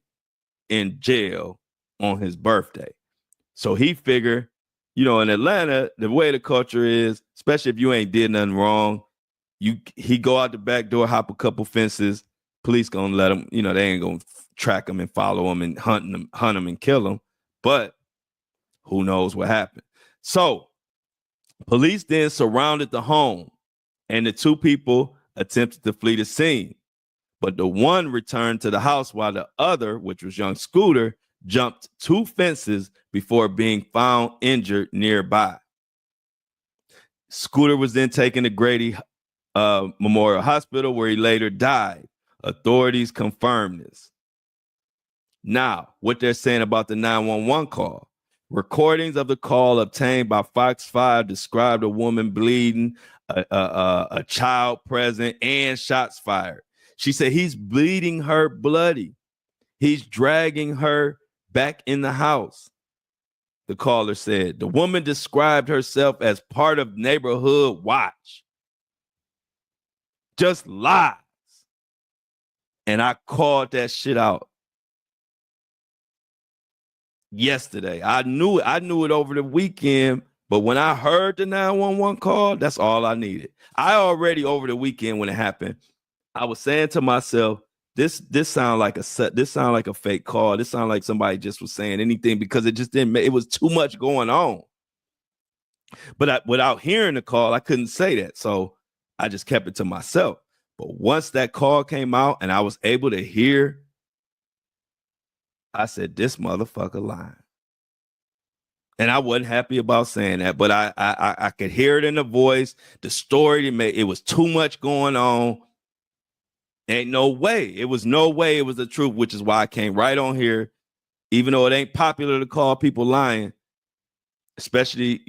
in jail on his birthday. So he figured, in Atlanta, the way the culture is, especially if you ain't did nothing wrong, he go out the back door, hop a couple fences, police gonna let him, they ain't gonna track him and follow him and hunt him and kill him. But who knows what happened. So police then surrounded the home and the two people attempted to flee the scene. But the one returned to the house while the other, which was Young Scooter, jumped 2 fences before being found injured nearby. Scooter was then taken to Grady Memorial Hospital, where he later died. Authorities confirmed this. Now, what they're saying about the 911 call. Recordings of the call obtained by Fox 5 described a woman bleeding, a child present, and shots fired. She said he's bleeding her bloody. He's dragging her back in the house. The caller said the woman described herself as part of Neighborhood Watch. Just lies. And I called that shit out yesterday. I knew it over the weekend, but when I heard the 911 call, that's all I needed. I already over the weekend when it happened, I was saying to myself, this sound like a fake call. This sound like somebody just was saying anything because it just didn't. It was too much going on. But without hearing the call, I couldn't say that, so I just kept it to myself. But once that call came out and I was able to hear, I said, "This motherfucker lying." And I wasn't happy about saying that, but I could hear it in the voice. The story it was too much going on. Ain't no way. It was no way it was the truth, which is why I came right on here, even though it ain't popular to call people lying, especially,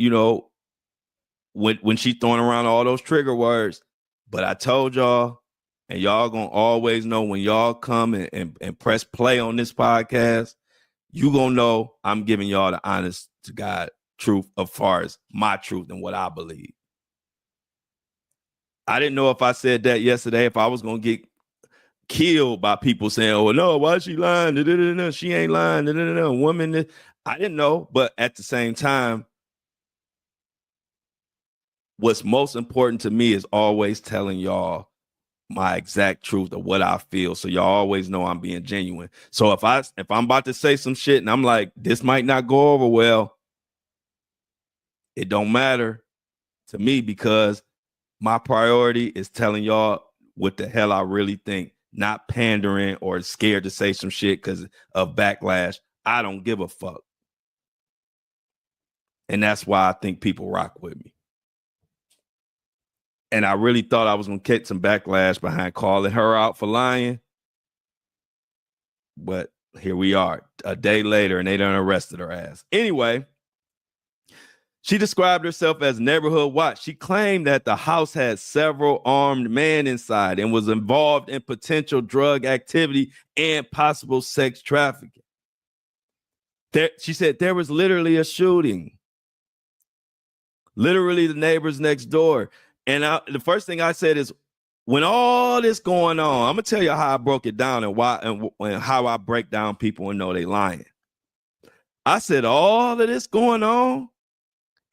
when she's throwing around all those trigger words. But I told y'all, And y'all gonna always know when y'all come and press play on this podcast, you gonna know I'm giving y'all the honest to God truth as far as my truth and what I believe. I didn't know if I said that yesterday, if I was gonna get killed by people saying, "Oh no, why is she lying? Da-da-da-da. She ain't lying." Da-da-da-da. Woman, I didn't know, but at the same time, what's most important to me is always telling y'all my exact truth of what I feel, so y'all always know I'm being genuine. So if I'm about to say some shit and I'm like, this might not go over well, it don't matter to me, because my priority is telling y'all what the hell I really think, not pandering or scared to say some shit because of backlash. I don't give a fuck. And that's why I think people rock with me. And I really thought I was going to catch some backlash behind calling her out for lying. But here we are a day later and they done arrested her ass. Anyway, she described herself as neighborhood watch. She claimed that the house had several armed men inside and was involved in potential drug activity and possible sex trafficking. She said there was literally a shooting. Literally the neighbors next door. And the first thing I said is, when all this going on, I'm gonna tell you how I broke it down and why and how I break down people and know they lying. I said all of this going on,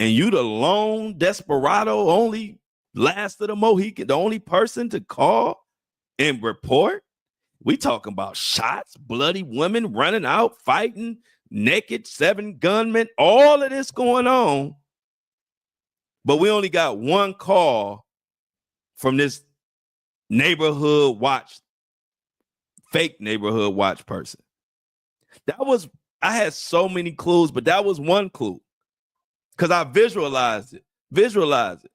and you the lone desperado, only last of the Mohican, the only person to call and report. We talking about shots, bloody women running out, fighting, naked, 7 gunmen, all of this going on. But we only got one call from this neighborhood watch, fake neighborhood watch person. I had so many clues, but that was one clue. Because I visualized it.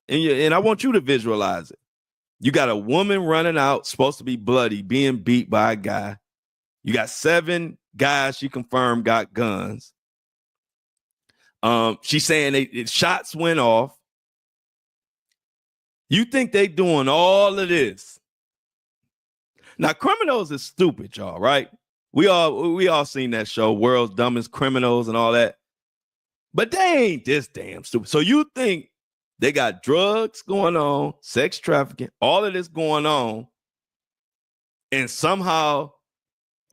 And I want you to visualize it. You got a woman running out, supposed to be bloody, being beat by a guy. You got 7 guys she confirmed got guns. She's saying shots went off. You think they doing all of this? Now, Criminals is stupid, y'all, right? We all seen that show, World's Dumbest Criminals and all that. But they ain't this damn stupid. So you think they got drugs going on, sex trafficking, all of this going on, and somehow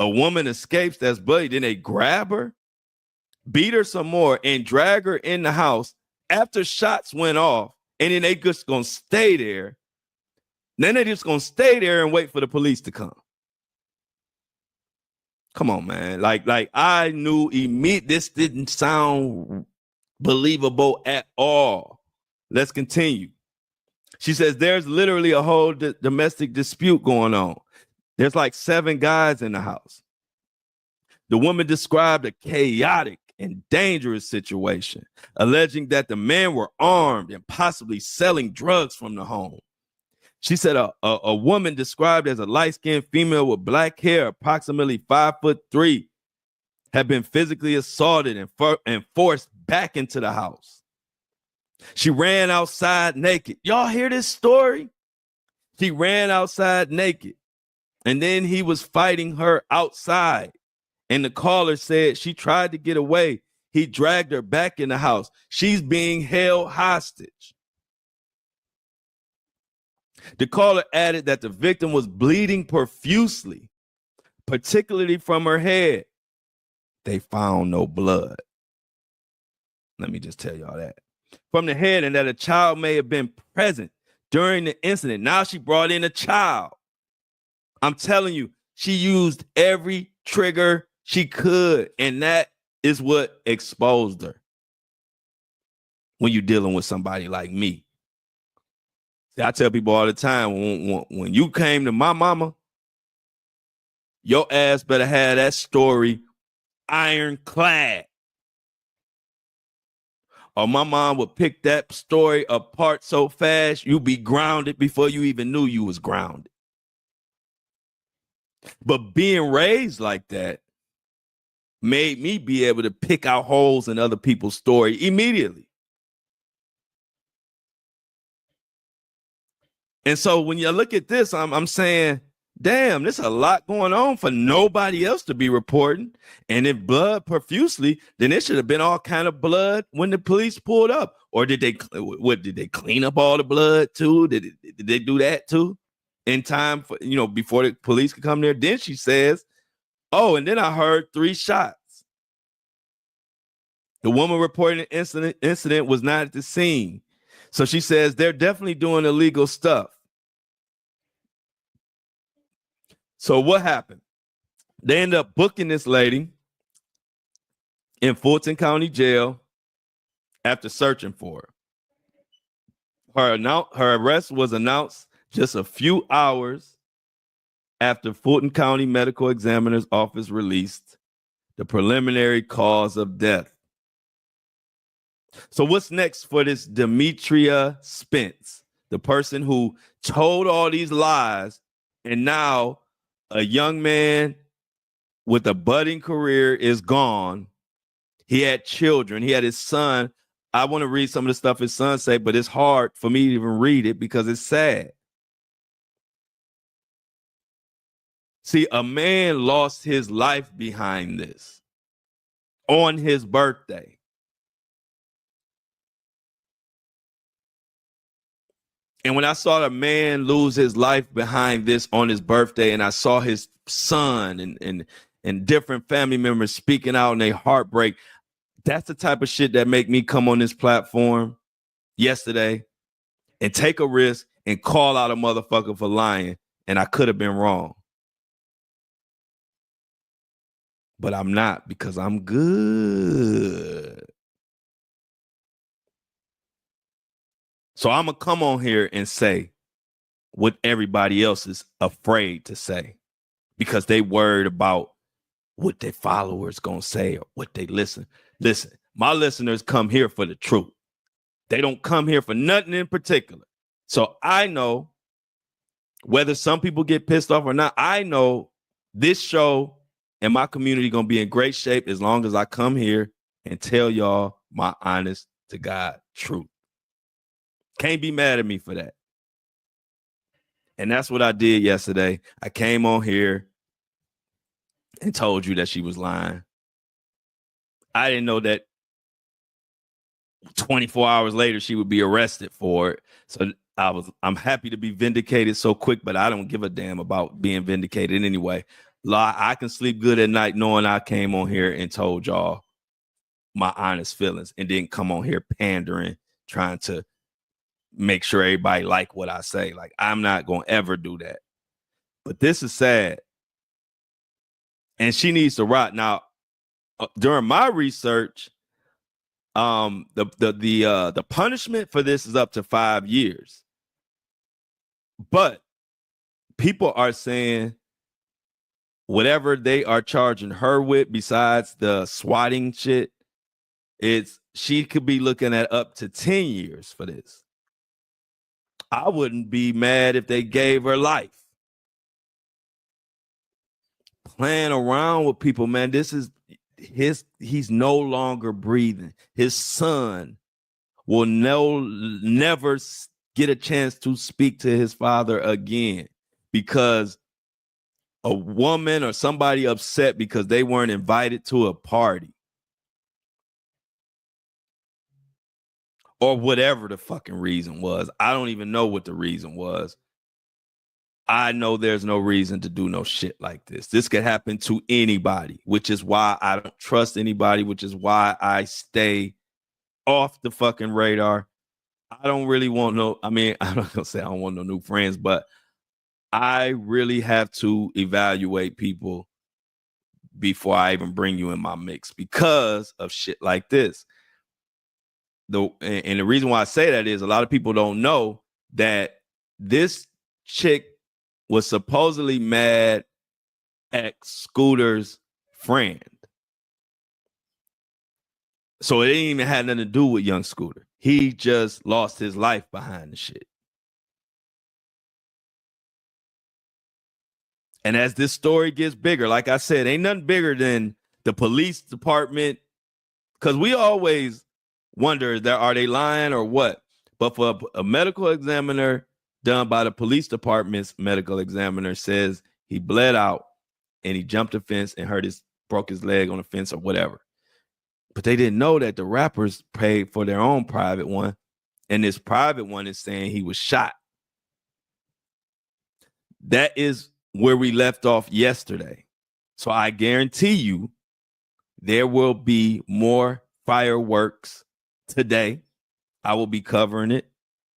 a woman escapes that's bloody. Then they grab her, beat her some more, and drag her in the house after shots went off. And then they just gonna stay there. Then they just gonna stay there and wait for the police to come. Come on, man. Like I knew immediately this didn't sound believable at all. Let's continue. She says there's literally a whole domestic dispute going on. There's like 7 guys in the house. The woman described a chaotic and dangerous situation, alleging that the men were armed and possibly selling drugs from the home. She said a woman described as a light-skinned female with black hair, approximately 5'3", had been physically assaulted and forced back into the house. She ran outside naked. Y'all hear this story? She ran outside naked, and then he was fighting her outside. And the caller said she tried to get away. He dragged her back in the house. She's being held hostage. The caller added that the victim was bleeding profusely, particularly from her head. They found no blood. Let me just tell y'all that. From the head, and that a child may have been present during the incident. Now she brought in a child. I'm telling you, she used every trigger she could, and that is what exposed her. When you're dealing with somebody like me. See, I tell people all the time, when you came to my mama, your ass better have that story ironclad. Or my mom would pick that story apart so fast, you'd be grounded before you even knew you was grounded. But being raised like that made me be able to pick out holes in other people's story immediately. And so when you look at this, I'm saying, damn, there's a lot going on for nobody else to be reporting. And if blood profusely, then it should have been all kind of blood when the police pulled up. Or did they clean up all the blood too? Did they do that too in time for, before the police could come there? Then she says, oh, and then I heard 3 shots. The woman reporting the incident was not at the scene. So she says they're definitely doing illegal stuff. So what happened? They ended up booking this lady in Fulton County Jail after searching for her. Her arrest was announced just a few hours after Fulton County Medical Examiner's Office released the preliminary cause of death. So what's next for this Demetria Spence, the person who told all these lies, and now a young man with a budding career is gone. He had children. He had his son. I want to read some of the stuff his son said, but it's hard for me to even read it because it's sad. See, a man lost his life behind this on his birthday. And when I saw the man lose his life behind this on his birthday, and I saw his son and different family members speaking out in their heartbreak, that's the type of shit that make me come on this platform yesterday and take a risk and call out a motherfucker for lying. And I could have been wrong. But I'm not, because I'm good. So I'm going to come on here and say what everybody else is afraid to say because they worried about what their followers going to say or what they listen. Listen, my listeners come here for the truth. They don't come here for nothing in particular. So I know whether some people get pissed off or not, I know this show and my community going to be in great shape as long as I come here and tell y'all my honest to God truth. Can't be mad at me for that. And that's what I did yesterday. I came on here and told you that she was lying. I didn't know that 24 hours later she would be arrested for it. So I'm happy to be vindicated so quick, but I don't give a damn about being vindicated anyway. I can sleep good at night knowing I came on here and told y'all my honest feelings and didn't come on here pandering, trying to make sure everybody like what I say. Like, I'm not going to ever do that. But this is sad. And she needs to rot. Now, during my research, the punishment for this is up to 5 years. But people are saying whatever they are charging her with, besides the swatting shit, she could be looking at up to 10 years for this. I wouldn't be mad if they gave her life. Playing around with people, man, this is he's no longer breathing. His son will never get a chance to speak to his father again because a woman or somebody upset because they weren't invited to a party. Or whatever the fucking reason was. I don't even know what the reason was. I know there's no reason to do no shit like this. This could happen to anybody, which is why I don't trust anybody, which is why I stay off the fucking radar. I don't really want I'm not gonna say I don't want no new friends, but I really have to evaluate people before I even bring you in my mix because of shit like this. And the reason why I say that is a lot of people don't know that this chick was supposedly mad at Scooter's friend. So it ain't even had nothing to do with young Scooter. He just lost his life behind the shit. And as this story gets bigger, like I said, ain't nothing bigger than the police department, because we always wonder, are they lying or what? But for a medical examiner done by the police department's medical examiner says he bled out and he jumped a fence and broke his leg on the fence or whatever. But they didn't know that the rappers paid for their own private one. And this private one is saying he was shot. That is where we left off yesterday. So I guarantee you there will be more fireworks today. I will be covering it.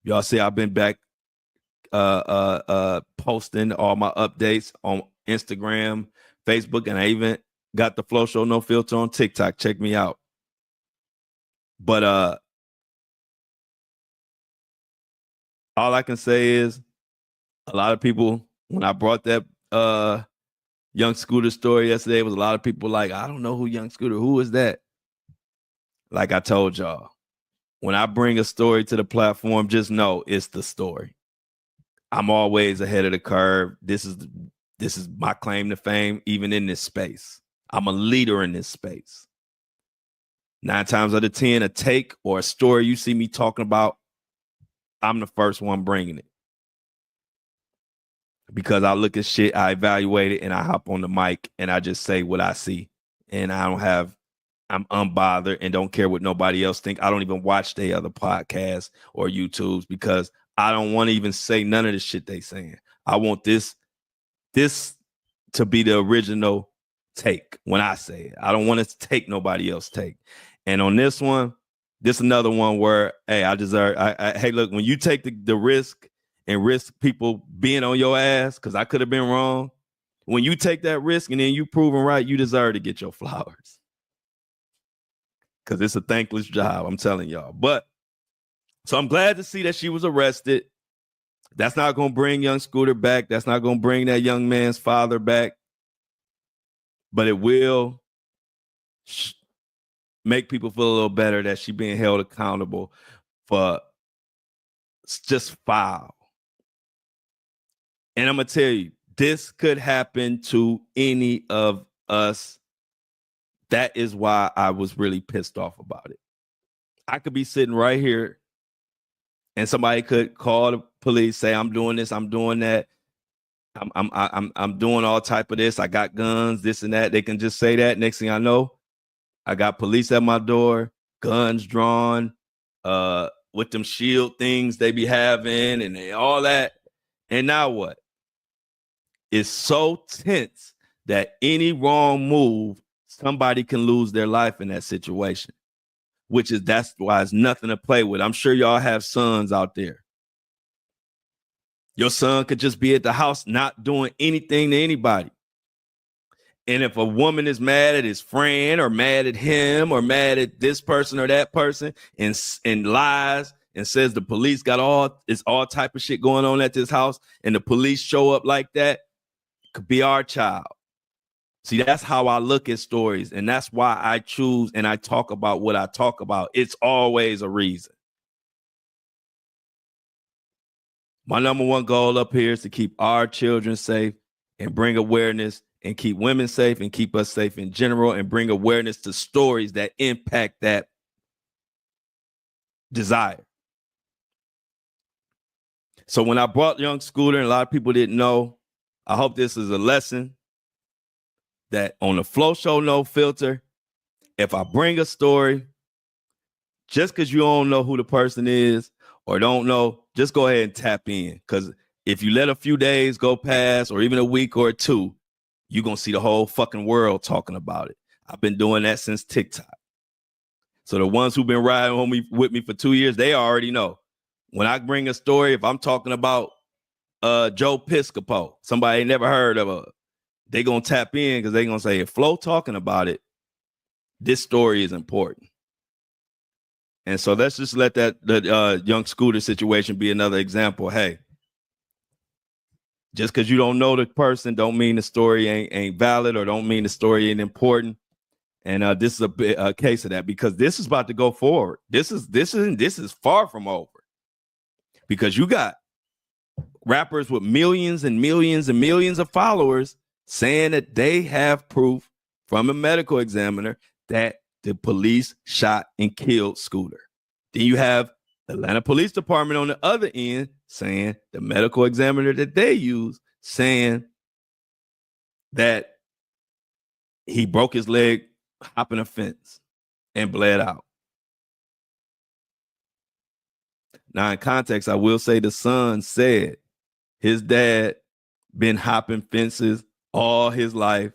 Y'all see I've been back posting all my updates on Instagram, Facebook, and I even got the Flow Show No Filter on TikTok. Check me out. But all I can say is a lot of people, when I brought that Young Scooter story yesterday, was a lot of people like, I don't know who Young Scooter, who is that? Like I told y'all, when I bring a story to the platform, just know it's the story. I'm always ahead of the curve. This is my claim to fame, even in this space. I'm a leader in this space. 9 times out of 10, a take or a story you see me talking about, I'm the first one bringing it. Because I look at shit, I evaluate it, and I hop on the mic and I just say what I see. And I'm unbothered and don't care what nobody else think. I don't even watch their other podcasts or YouTubes because I don't want to even say none of the shit they saying. I want this to be the original take when I say it. I don't want to take nobody else take. And on this one, this another one where, hey, I deserve. Hey, look, when you take the risk and risk people being on your ass, because I could have been wrong. When you take that risk and then you proven right, you deserve to get your flowers. Because it's a thankless job, I'm telling y'all. But so I'm glad to see that she was arrested. That's not going to bring Young Scooter back. That's not going to bring that young man's father back. But it will make people feel a little better that she being held accountable for just foul. And I'm going to tell you, this could happen to any of us. That is why I was really pissed off about it. I could be sitting right here and somebody could call the police, say, I'm doing this, I'm doing that. I'm doing all type of this. I got guns, this and that. They can just say that. Next thing I know, I got police at my door, guns drawn, with them shield things they be having and all that. And now what? It's so tense that any wrong move, somebody can lose their life in that situation, that's why it's nothing to play with. I'm sure y'all have sons out there. Your son could just be at the house not doing anything to anybody. And if a woman is mad at his friend or mad at him or mad at this person or that person and lies and says the police got all type of shit going on at this house and the police show up like that, could be our child. See, that's how I look at stories. And that's why I choose and I talk about what I talk about. It's always a reason. My number one goal up here is to keep our children safe and bring awareness and keep women safe and keep us safe in general and bring awareness to stories that impact that desire. So when I brought Young Scooter, and a lot of people didn't know, I hope this is a lesson that on the Flow Show No Filter, if I bring a story, just because you don't know who the person is or don't know, just go ahead and tap in. Because if you let a few days go past or even a week or two, you're going to see the whole fucking world talking about it. I've been doing that since TikTok. So the ones who've been riding with me for 2 years, they already know. When I bring a story, if I'm talking about Joe Piscopo, somebody never heard of they going to tap in because they going to say, if Flo talking about it, this story is important. And so let's just let the Young Scooter situation be another example. Hey, just because you don't know the person don't mean the story ain't valid or don't mean the story ain't important. And this is a case of that because this is about to go forward. This is far from over because you got rappers with millions and millions and millions of followers saying that they have proof from a medical examiner that the police shot and killed Scooter. Then you have the Atlanta Police Department on the other end saying, the medical examiner that they use, saying that he broke his leg hopping a fence and bled out. Now, in context, I will say the son said his dad been hopping fences all his life.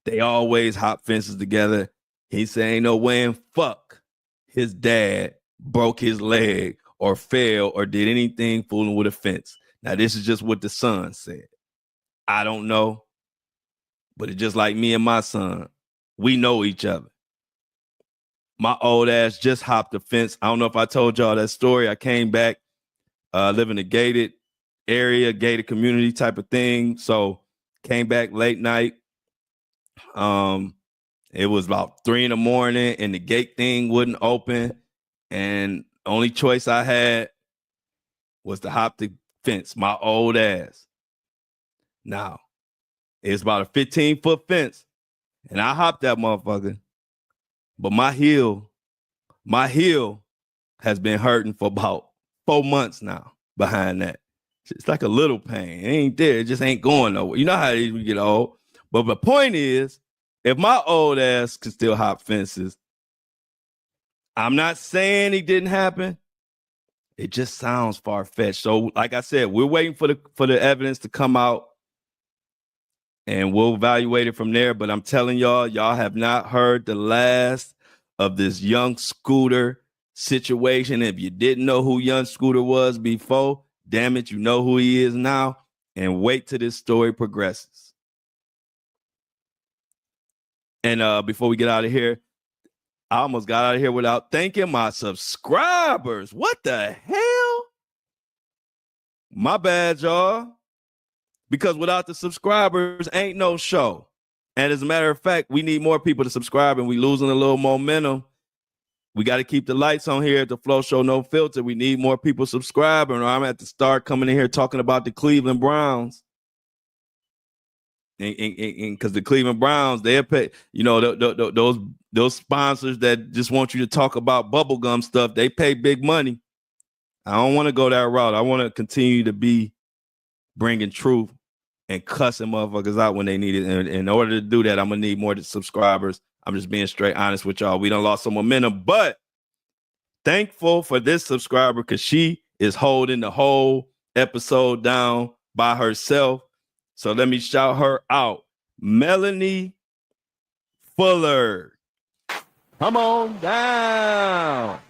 They always hop fences together. He said ain't no way in fuck his dad broke his leg or fell or did anything fooling with a fence. Now, this is just what the son said. I don't know, but it's just like me and my son. We know each other. My old ass just hopped the fence. I don't know if I told y'all that story. I came back, live in a gated area, gated community type of thing. So came back late night. It was about 3 a.m. and the gate thing wouldn't open. And only choice I had was to hop the fence, my old ass. Now, it's about a 15-foot fence. And I hopped that motherfucker. But my heel has been hurting for about 4 months now behind that. It's like a little pain. It ain't there. It just ain't going nowhere. You know how it is when you get old. But the point is, if my old ass could still hop fences, I'm not saying it didn't happen. It just sounds far-fetched. So, like I said, we're waiting for the evidence to come out, and we'll evaluate it from there. But I'm telling y'all have not heard the last of this Young Scooter situation. If you didn't know who Young Scooter was before, damn it, you know who he is now. And wait till this story progresses. And before we get out of here, I almost got out of here without thanking my subscribers. What the hell? My bad, y'all. Because without the subscribers, ain't no show. And as a matter of fact, we need more people to subscribe, and we losing a little momentum. We got to keep the lights on here at the Flow Show No Filter. We need more people subscribing, or I'm going to have to start coming in here talking about the Cleveland Browns. And because the Cleveland Browns, they'll pay, you know, those sponsors that just want you to talk about bubblegum stuff, they pay big money. I don't want to go that route. I want to continue to be bringing truth and cussing motherfuckers out when they need it. And in order to do that, I'm going to need more subscribers. I'm just being straight honest with y'all. We done lost some momentum, but thankful for this subscriber because she is holding the whole episode down by herself. So let me shout her out. Melanie Fuller. Come on down.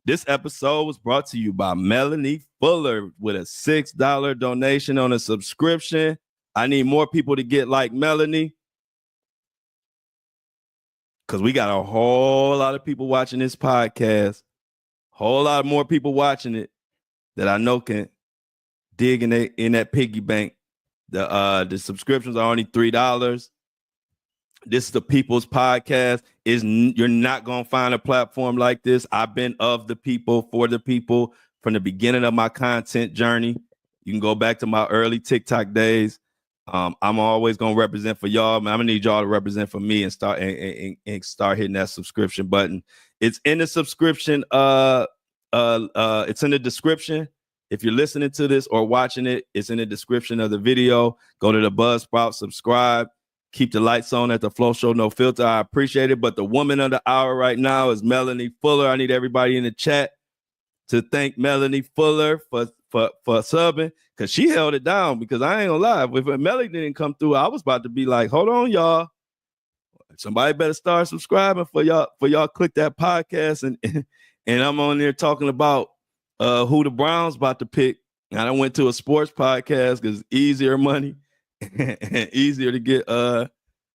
This episode was brought to you by Melanie Fuller with a $6 donation on a subscription. I need more people to get like Melanie because we got a whole lot of people watching this podcast. Whole lot more people watching it that I know can dig in that piggy bank. The subscriptions are only $3. This is the People's Podcast. You're not gonna find a platform like this. I've been of the people, for the people from the beginning of my content journey. You can go back to my early TikTok days. I'm always gonna represent for y'all. I'm gonna need y'all to represent for me and start hitting that subscription button. It's in the subscription. It's in the description. If you're listening to this or watching it, it's in the description of the video. Go to the Buzzsprout, subscribe. Keep the lights on at the Flow Show No Filter. I appreciate it. But the woman of the hour right now is Melanie Fuller. I need everybody in the chat to thank Melanie Fuller for subbing, because she held it down. Because I ain't gonna lie, if Melanie didn't come through, I was about to be like, hold on, y'all. Somebody better start subscribing for y'all click that podcast. And I'm on there talking about who the Browns about to pick. And I went to a sports podcast because easier money and easier to get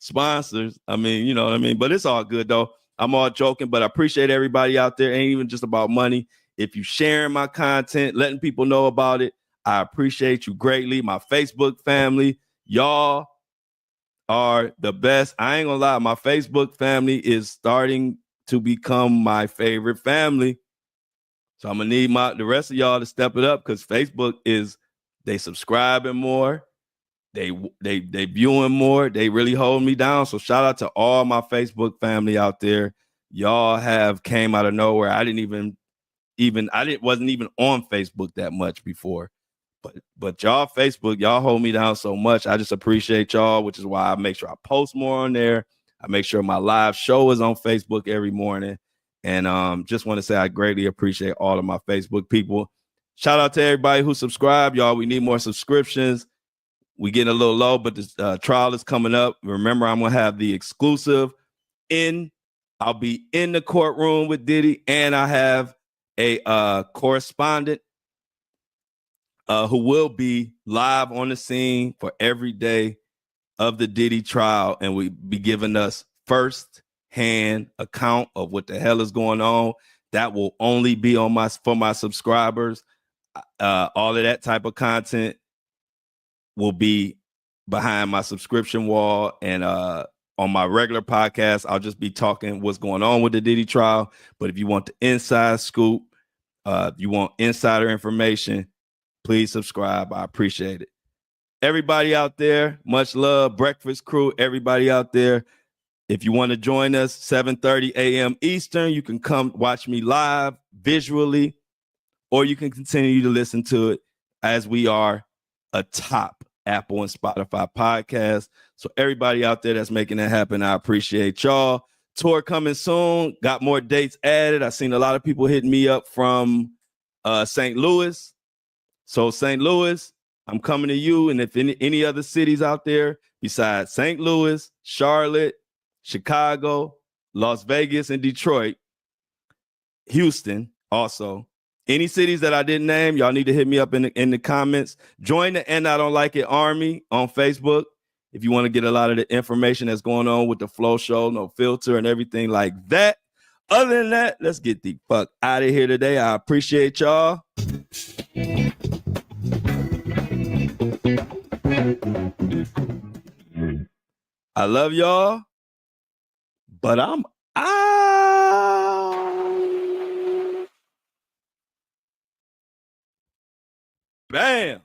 sponsors. I mean, you know what I mean? But it's all good, though. I'm all joking, but I appreciate everybody out there. Ain't even just about money. If you sharing my content, letting people know about it, I appreciate you greatly. My Facebook family, y'all are the best. I ain't gonna lie. My Facebook family is starting to become my favorite family. So I'm gonna need the rest of y'all to step it up, because Facebook they subscribing more, they viewing more, they really hold me down. So shout out to all my Facebook family out there. Y'all have came out of nowhere. I didn't even wasn't even on Facebook that much before. But y'all Facebook, y'all hold me down so much. I just appreciate y'all, which is why I make sure I post more on there. I make sure my live show is on Facebook every morning. And just want to say I greatly appreciate all of my Facebook people. Shout out to everybody who subscribed, y'all. We need more subscriptions. We getting a little low, but this trial is coming up. Remember, I'm gonna have the exclusive I'll be in the courtroom with Diddy, and I have a correspondent who will be live on the scene for every day of the Diddy trial, and we be giving us first-hand account of what the hell is going on. That will only be on for my subscribers. All of that type of content will be behind my subscription wall, and on my regular podcast, I'll just be talking what's going on with the Diddy trial. But if you want the inside scoop, if you want insider information, please subscribe. I appreciate it. Everybody out there, much love. Breakfast crew, everybody out there. If you want to join us, 7:30 a.m. Eastern, you can come watch me live visually, or you can continue to listen to it as we are a top Apple and Spotify podcast. So everybody out there that's making that happen, I appreciate y'all. Tour coming soon. Got more dates added. I've seen a lot of people hitting me up from St. Louis. So St. Louis, I'm coming to you. And if any other cities out there besides St. Louis, Charlotte, Chicago, Las Vegas, and Detroit, Houston also, any cities that I didn't name, y'all need to hit me up in the comments. Join the And I Don't Like It Army on Facebook if you want to get a lot of the information that's going on with the Flow Show, no filter and everything like that. Other than that, let's get the fuck out of here today. I appreciate y'all. I love y'all, but I'm out. Bam.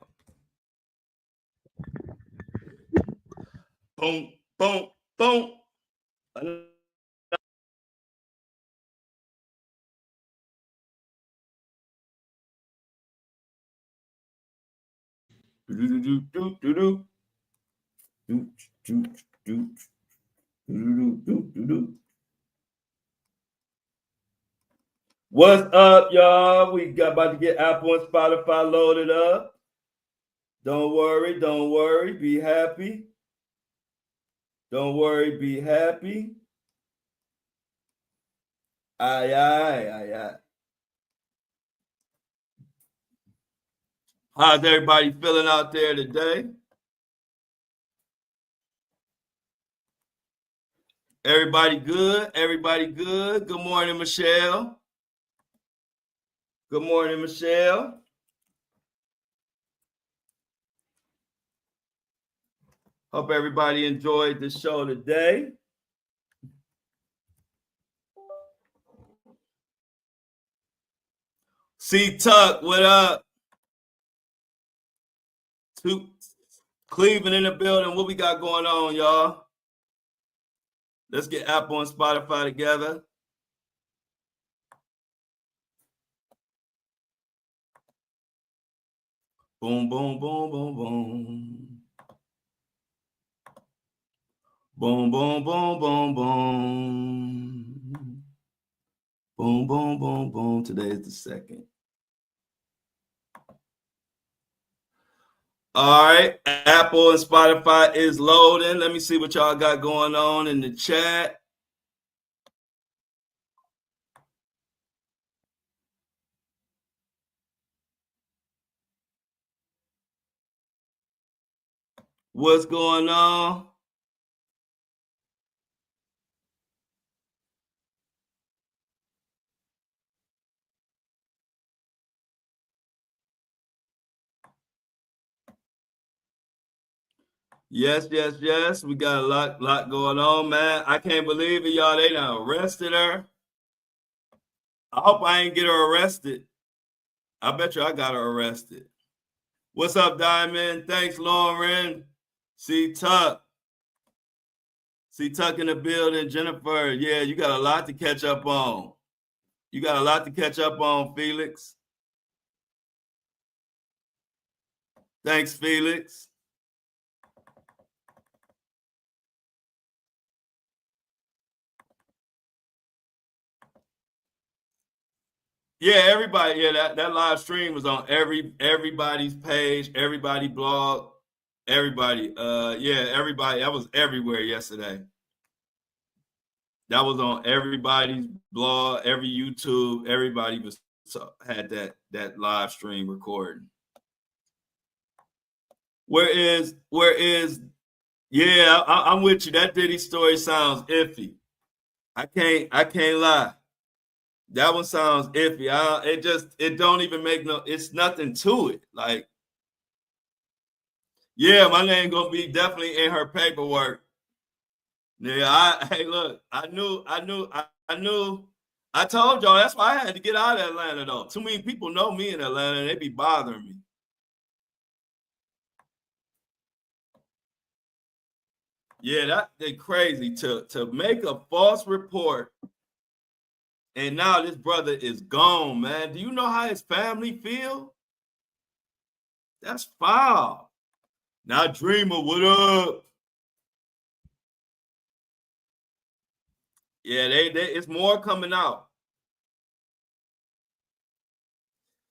Boom, boom, boom. What's up, y'all? We got about to get Apple and Spotify loaded up. Don't worry, don't worry. Be happy. Don't worry, be happy. Aye, aye, aye, aye. How's everybody feeling out there today? Everybody good? Everybody good? Good morning, Michelle. Good morning, Michelle. Hope everybody enjoyed the show today. C Tuck, what up? Cleveland in the building. What we got going on, y'all? Let's get Apple and Spotify together. Boom, boom, boom, boom, boom. Boom, boom, boom, boom, boom. Boom, boom, boom, boom. Today is the 2nd. All right. Apple and Spotify is loading. Let me see what y'all got going on in the chat. What's going on? Yes, yes, yes. We got a lot going on, man. I can't believe it, y'all. They done arrested her. I hope I ain't get her arrested. I bet you I got her arrested. What's up, Diamond? Thanks, Lauren. C Tuck. C Tuck in the building. Jennifer. Yeah, you got a lot to catch up on. You got a lot to catch up on, Felix. Thanks, Felix. Yeah, everybody. Yeah, that live stream was on everybody's page, everybody blog, everybody. Yeah, everybody. That was everywhere yesterday. That was on everybody's blog, every YouTube. Everybody was had that live stream recording. Where is? Yeah, I'm with you. That Diddy story sounds iffy. I can't lie. That one sounds iffy. It don't even make no. It's nothing to it. Like, yeah, my name gonna be definitely in her paperwork. Yeah, hey, look, I knew. I told y'all that's why I had to get out of Atlanta though. Too many people know me in Atlanta, and they be bothering me. Yeah, they crazy to make a false report, and now this brother is gone, man. Do you know how his family feel? That's foul. Now, Dreamer, what up? Yeah, they it's more coming out.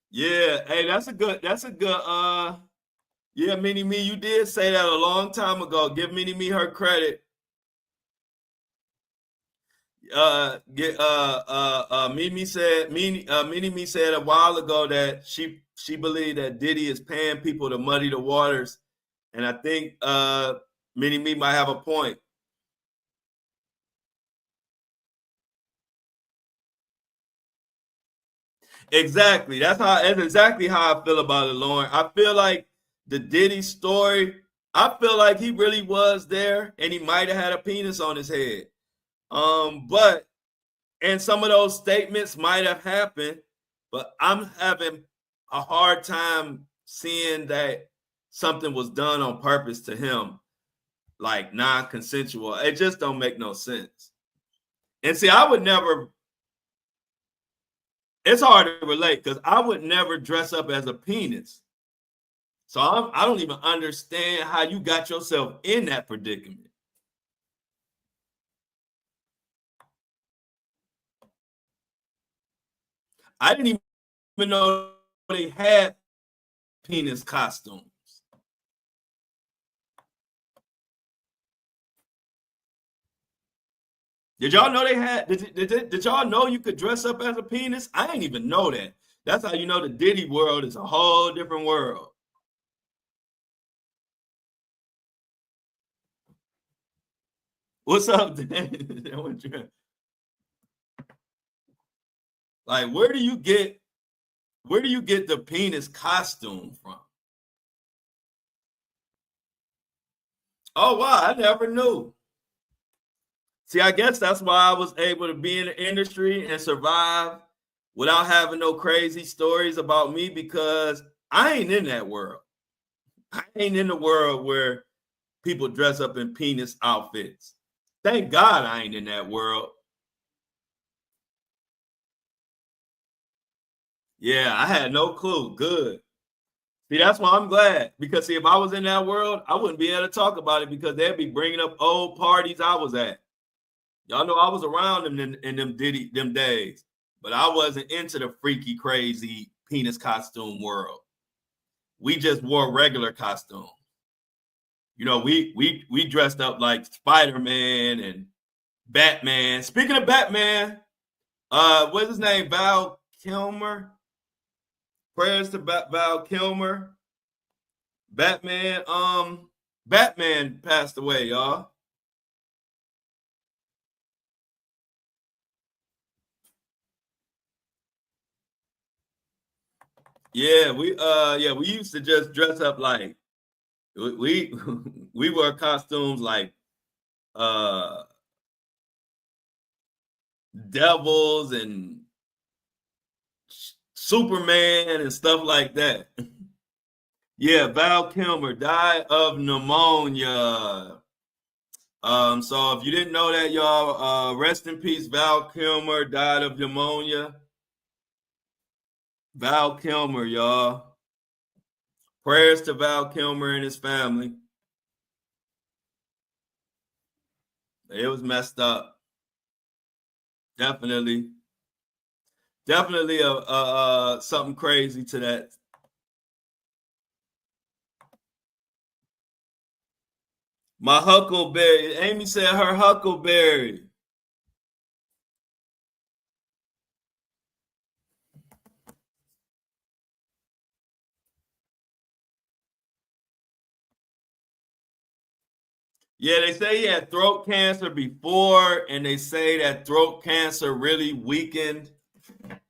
Yeah, hey, that's a good yeah, Mini Me, you did say that a long time ago. Give Mini Me her credit. Get Mini Me said a while ago that she believed that Diddy is paying people to muddy the waters, and I think Mini Me might have a point. Exactly. That's exactly how I feel about it, Lauren. I feel like the Diddy story, I feel like he really was there and he might have had a penis on his head. But and some of those statements might have happened, but I'm having a hard time seeing that something was done on purpose to him, like non-consensual. It just don't make no sense. And see, I would never, it's hard to relate because I would never dress up as a penis. So I don't even understand how you got yourself in that predicament. I didn't even know they had penis costumes. Did y'all know they had? Did y'all know you could dress up as a penis? I didn't even know that. That's how you know the Diddy world is a whole different world. What's up, Dan? Like, where do you get the penis costume from? Oh wow, I never knew. See, I guess that's why I was able to be in the industry and survive without having no crazy stories about me because I ain't in that world. I ain't in the world where people dress up in penis outfits. Thank God I ain't in that world. Yeah, I had no clue. Good. See, that's why I'm glad because see, if I was in that world, I wouldn't be able to talk about it because they'd be bringing up old parties I was at. Y'all know I was around them in them days, but I wasn't into the freaky, crazy penis costume world. We just wore regular costumes. You know, we dressed up like Spider-Man and Batman. Speaking of Batman, what's his name? Val Kilmer. Prayers to Val Kilmer. Batman passed away, y'all. Yeah, we used to just dress up like we we wear costumes like uh devils and Superman and stuff like that. Yeah, Val Kilmer died of pneumonia. So if you didn't know that, y'all, rest in peace. Val Kilmer died of pneumonia. Val Kilmer, y'all. Prayers to Val Kilmer and his family. It was messed up. Definitely something crazy to that. My huckleberry. Amy said her huckleberry. Yeah, they say he had throat cancer before, and they say that throat cancer really weakened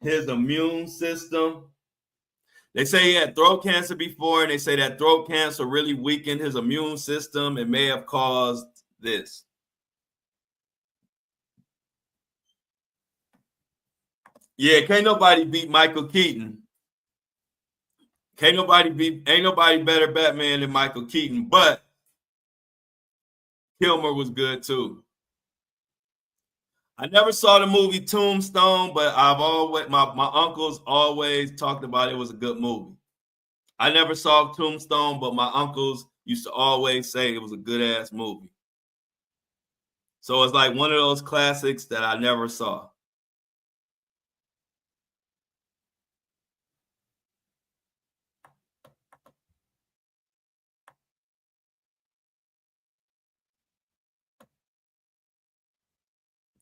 his immune system. They say he had throat cancer before, and they say that throat cancer really weakened his immune system and may have caused this. Yeah, can't nobody beat Michael Keaton. Ain't nobody better Batman than Michael Keaton, but Kilmer was good too. I never saw the movie Tombstone, but my uncles always talked about it was a good movie. I never saw Tombstone, but my uncles used to always say it was a good ass movie. So it's like one of those classics that I never saw.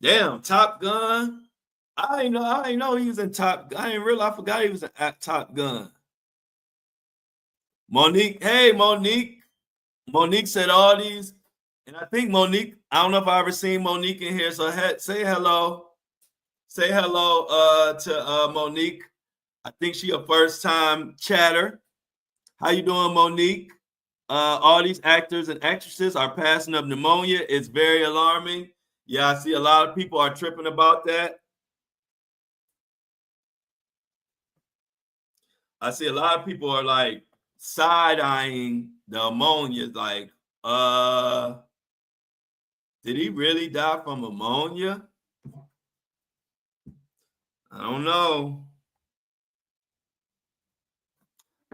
Damn, Top Gun. I didn't know he was in Top Gun. I didn't realize. I forgot he was in Top Gun. Monique, hey Monique. Monique said all these, and I think Monique. I don't know if I ever seen Monique in here. So say hello. Say hello to Monique. I think she a first time chatter. How you doing, Monique? All these actors and actresses are passing of pneumonia. It's very alarming. Yeah, I see a lot of people are tripping about that. I see a lot of people are like side-eyeing the ammonia. Like, did he really die from ammonia? I don't know.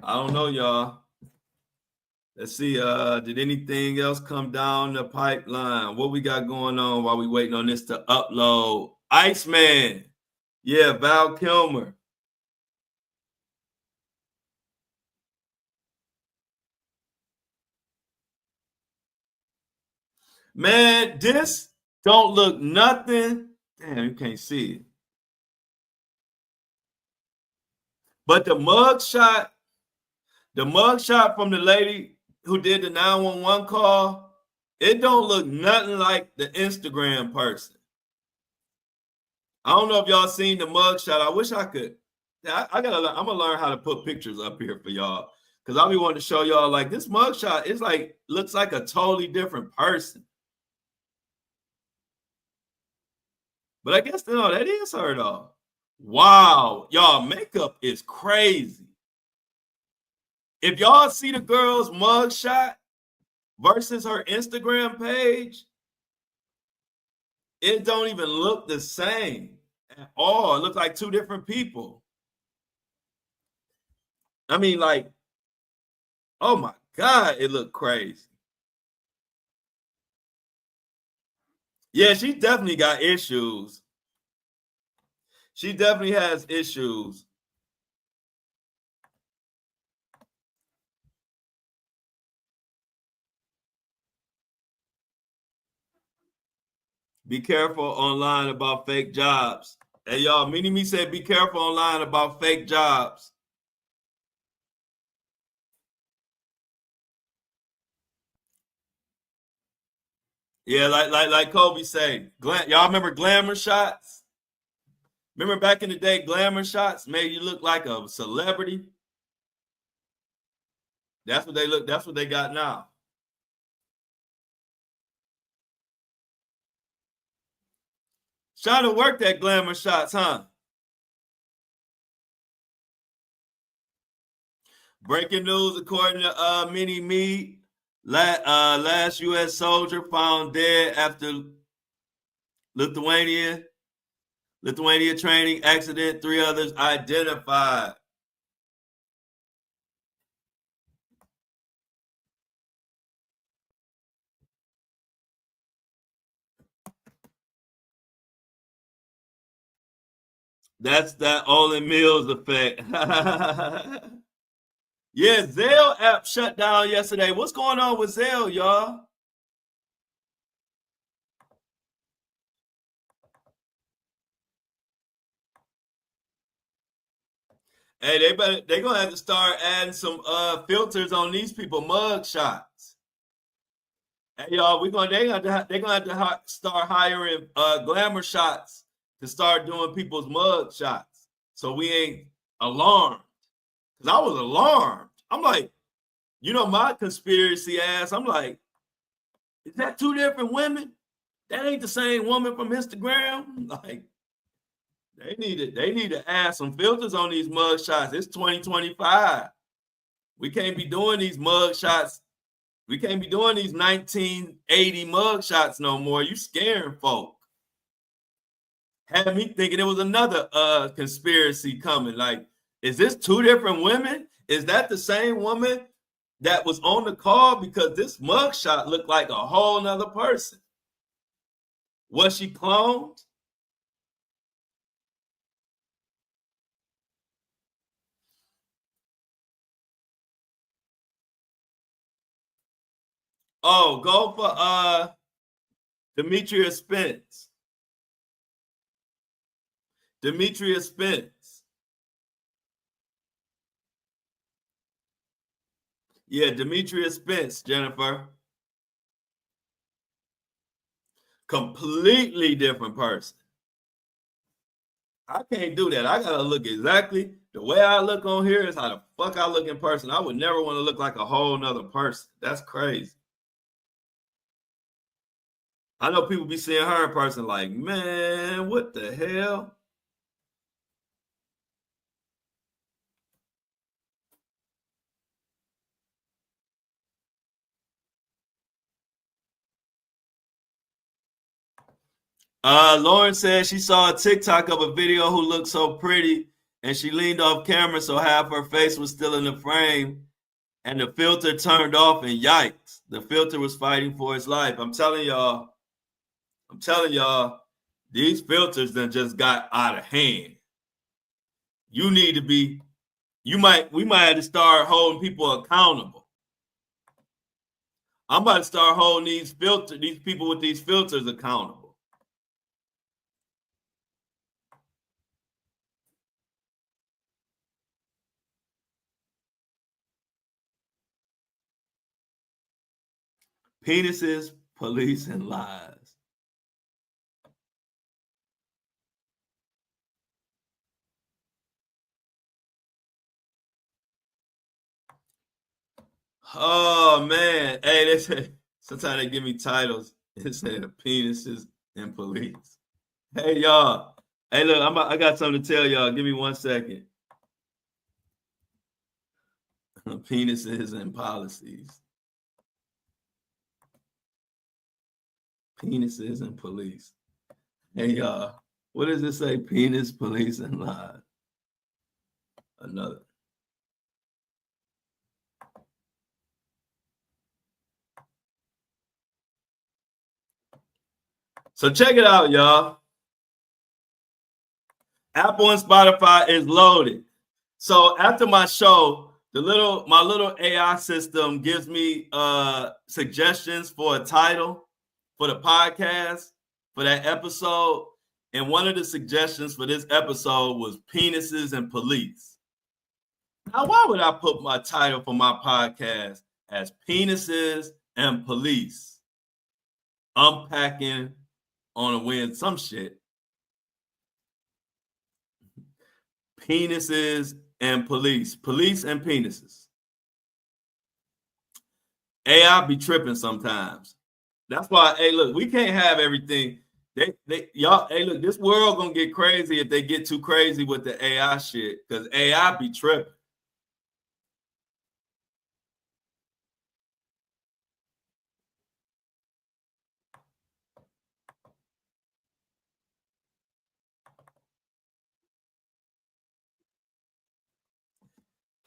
I don't know, y'all. Let's see. Did anything else come down the pipeline? What we got going on while we waiting on this to upload? Iceman. Yeah, Val Kilmer. Man, this don't look nothing. Damn, you can't see it. But the mugshot from the lady who did the 911 call, it don't look nothing like the Instagram person. I don't know if y'all seen the mugshot. I wish I could. I'm gonna learn how to put pictures up here for y'all because I'll be wanting to show y'all like this mugshot is like looks like a totally different person. But I guess no, that is her though. Wow, y'all makeup is crazy. If y'all see the girl's mugshot versus her Instagram page, it don't even look the same at all. It looks like two different people. I mean, like, oh my God, it looked crazy. Yeah, she definitely got issues. She definitely has issues. Be careful online about fake jobs. Hey, y'all, Mini-Me said be careful online about fake jobs. Yeah, like Kobe said, y'all remember glamour shots? Remember back in the day, glamour shots made you look like a celebrity? That's what they look, that's what they got now. Trying to work that glamour shots, huh? Breaking news according to Mini Me, last U.S. soldier found dead after Lithuania training accident. 3 others identified. That's that Olin Mills effect. Yeah, Zelle app shut down yesterday. What's going on with Zelle, y'all? Hey, they gonna have to start adding some filters on these people mug shots. Hey y'all, they gonna have to start hiring glamour shots to start doing people's mug shots. So we ain't alarmed. Cause I was alarmed. I'm like, my conspiracy ass. I'm like, is that two different women? That ain't the same woman from Instagram. Like, they need to add some filters on these mug shots. It's 2025. We can't be doing these mug shots. We can't be doing these 1980 mug shots no more. You scaring folk. Had me thinking it was another conspiracy coming. Like, is this two different women? Is that the same woman that was on the call? Because this mug shot looked like a whole nother person. Was she cloned? Oh, go for Demetria Spence. Demetria Spence. Yeah, Demetria Spence, Jennifer. Completely different person. I can't do that. I gotta look exactly the way I look on here is how the fuck I look in person. I would never want to look like a whole nother person. That's crazy. I know people be seeing her in person like, man, what the hell? Lauren said she saw a TikTok of a video who looked so pretty and she leaned off camera so half her face was still in the frame and the filter turned off and yikes, the filter was fighting for its life. I'm telling y'all, these filters then just got out of hand. You need to be, we might have to start holding people accountable. I'm about to start holding these people with these filters accountable. Penises, police, and lies. Oh man, hey, they say sometimes they give me titles. It said penises and police. Hey y'all, hey look, I got something to tell y'all. Give me 1 second. Penises and policies. Penises and police. Hey y'all, what does it say? Penis, police, and lies. Another. So check it out, y'all. Apple and Spotify is loaded. So after my show, my little AI system gives me suggestions for a title for the podcast for that episode. And one of the suggestions for this episode was penises and police. Now, why would I put my title for my podcast as penises and police? Unpacking on a win, some shit. Penises and police. Police and penises. AI be tripping sometimes. That's why, hey, look, we can't have everything. Y'all, hey, look, this world gonna get crazy if they get too crazy with the AI shit, because AI be tripping.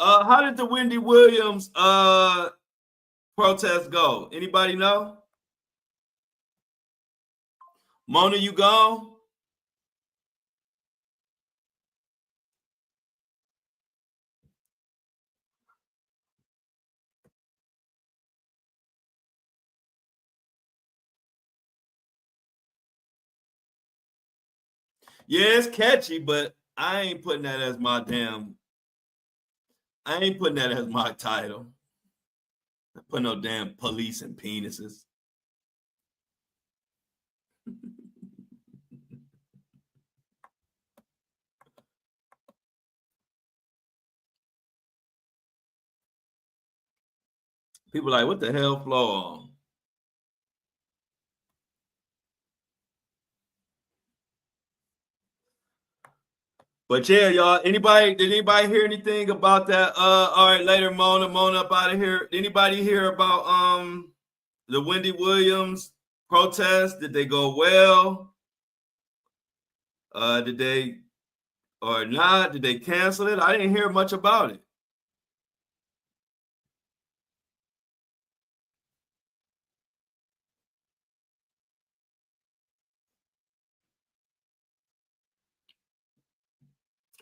How did the Wendy Williams protest go? Anybody know? Mona, you gone? Yeah, it's catchy, but I ain't putting that as my title. I put no damn police and penises. People like, what the hell flow on? But yeah, y'all. Did anybody hear anything about that? All right, later, Mona up out of here. Anybody hear about the Wendy Williams protest? Did they go well? Did they or not? Did they cancel it? I didn't hear much about it.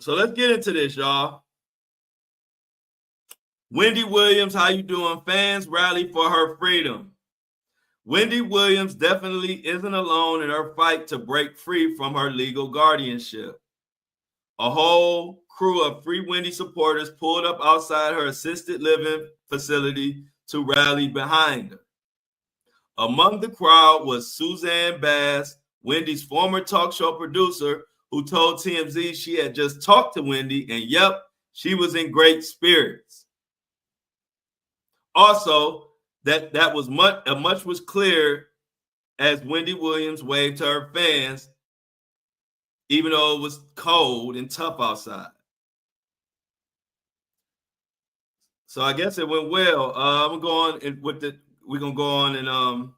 So let's get into this, y'all. Wendy Williams, how you doing? Fans rally for her freedom. Wendy Williams definitely isn't alone in her fight to break free from her legal guardianship. A whole crew of Free Wendy supporters pulled up outside her assisted living facility to rally behind her. Among the crowd was Suzanne Bass, Wendy's former talk show producer, who told TMZ she had just talked to Wendy and yep, she was in great spirits. Also, that was much was clear as Wendy Williams waved to her fans, even though it was cold and tough outside. So I guess it went well. We're gonna go on and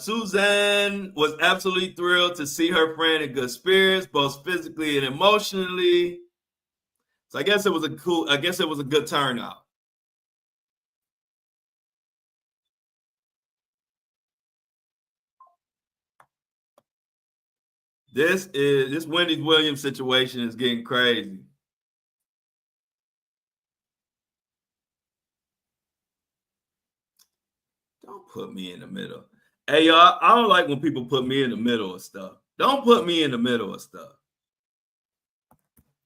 Suzanne was absolutely thrilled to see her friend in good spirits, both physically and emotionally. So I guess it was a good turnout. This Wendy Williams situation is getting crazy. Don't put me in the middle. Hey y'all, I don't like when people put me in the middle of stuff. Don't put me in the middle of stuff.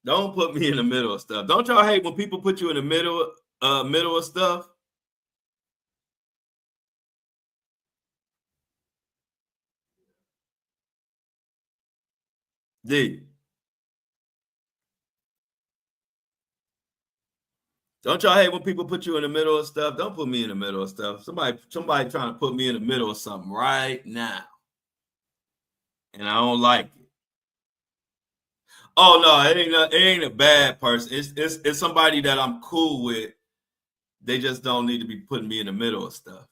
Don't put me in the middle of stuff. Don't y'all hate when people put you in the middle of stuff? D. Don't y'all hate when people put you in the middle of stuff? Don't put me in the middle of stuff. Somebody trying to put me in the middle of something right now. And I don't like it. Oh no, it ain't a bad person. It's somebody that I'm cool with. They just don't need to be putting me in the middle of stuff.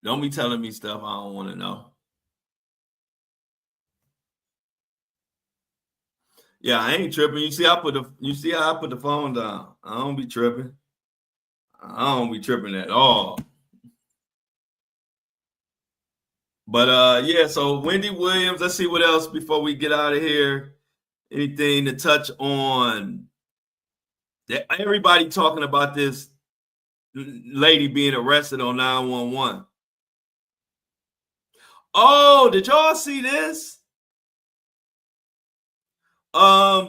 Don't be telling me stuff I don't want to know. Yeah, I ain't tripping. You see how I put the phone down. I don't be tripping. I don't be tripping at all. But yeah, so Wendy Williams, let's see what else before we get out of here. Anything to touch on? Everybody talking about this lady being arrested on 911. Oh, did y'all see this?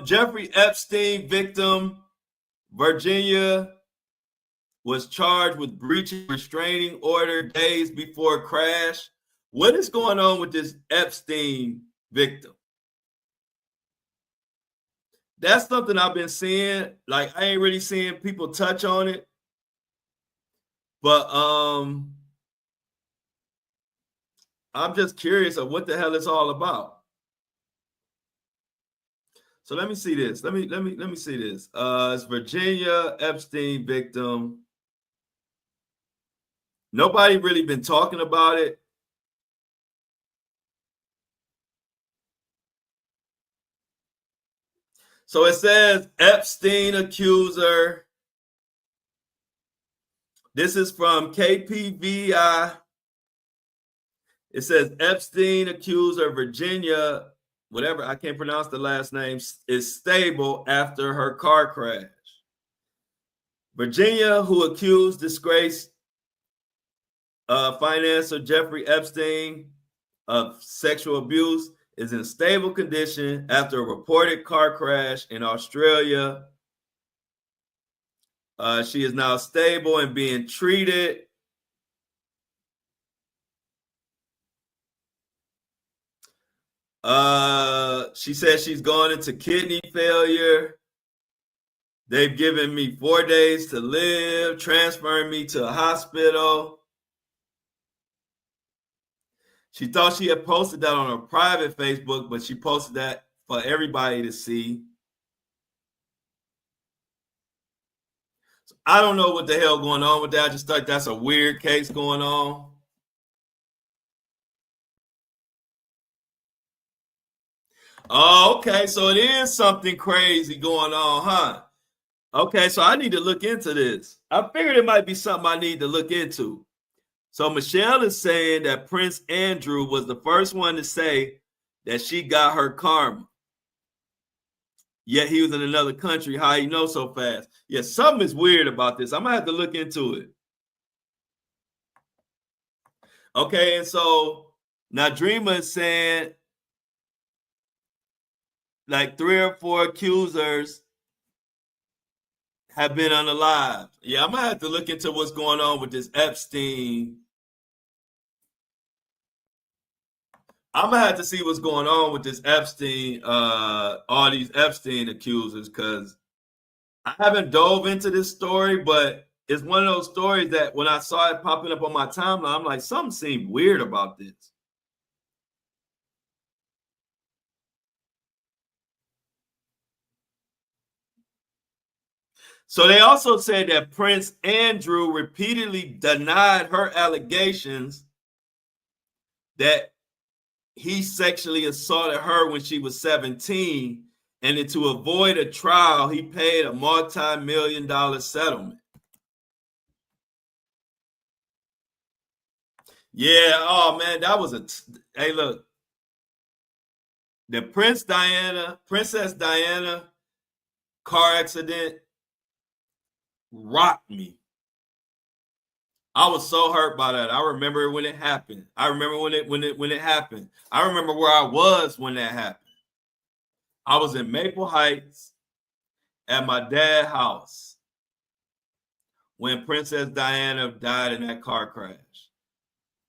Jeffrey Epstein victim, Virginia, was charged with breaching restraining order days before crash. What is going on with this Epstein victim? That's something I've been seeing. Like I ain't really seeing people touch on it. But I'm just curious of what the hell it's all about. So let me see this. Let me see this. It's Virginia Epstein victim. Nobody really been talking about it. So it says Epstein accuser. This is from KPVI. It says Epstein accuser Virginia, whatever, I can't pronounce the last name, is stable after her car crash. Virginia, who accused disgraced financier Jeffrey Epstein of sexual abuse, is in stable condition after a reported car crash in Australia. She is now stable and being treated. She says she's gone into kidney failure. They've given me 4 days to live, transferring me to a hospital. She thought she had posted that on her private Facebook, but she posted that for everybody to see. So I don't know what the hell going on with that. I just thought that's a weird case going on. Oh, okay. So it is something crazy going on, huh? Okay, so I need to look into this. I figured it might be something I need to look into. So Michelle is saying that Prince Andrew was the first one to say that she got her karma. Yet he was in another country. How you know so fast? Yeah, something is weird about this. I'm gonna have to look into it. Okay, and so Nadrima is saying like 3 or 4 accusers have been unalived. Yeah, I'm gonna have to look into what's going on with this Epstein. I'm gonna have to see what's going on with this Epstein, all these Epstein accusers, because I haven't dove into this story, but it's one of those stories that when I saw it popping up on my timeline, I'm like, something seemed weird about this. So they also said that Prince Andrew repeatedly denied her allegations that he sexually assaulted her when she was 17, and then to avoid a trial, he paid a multi-million-dollar settlement. Yeah, oh man, that was hey, look, the Princess Diana car accident rocked me. I was so hurt by that. I remember when it happened. I remember when it happened. I remember where I was when that happened. I was in Maple Heights at my dad's house when Princess Diana died in that car crash.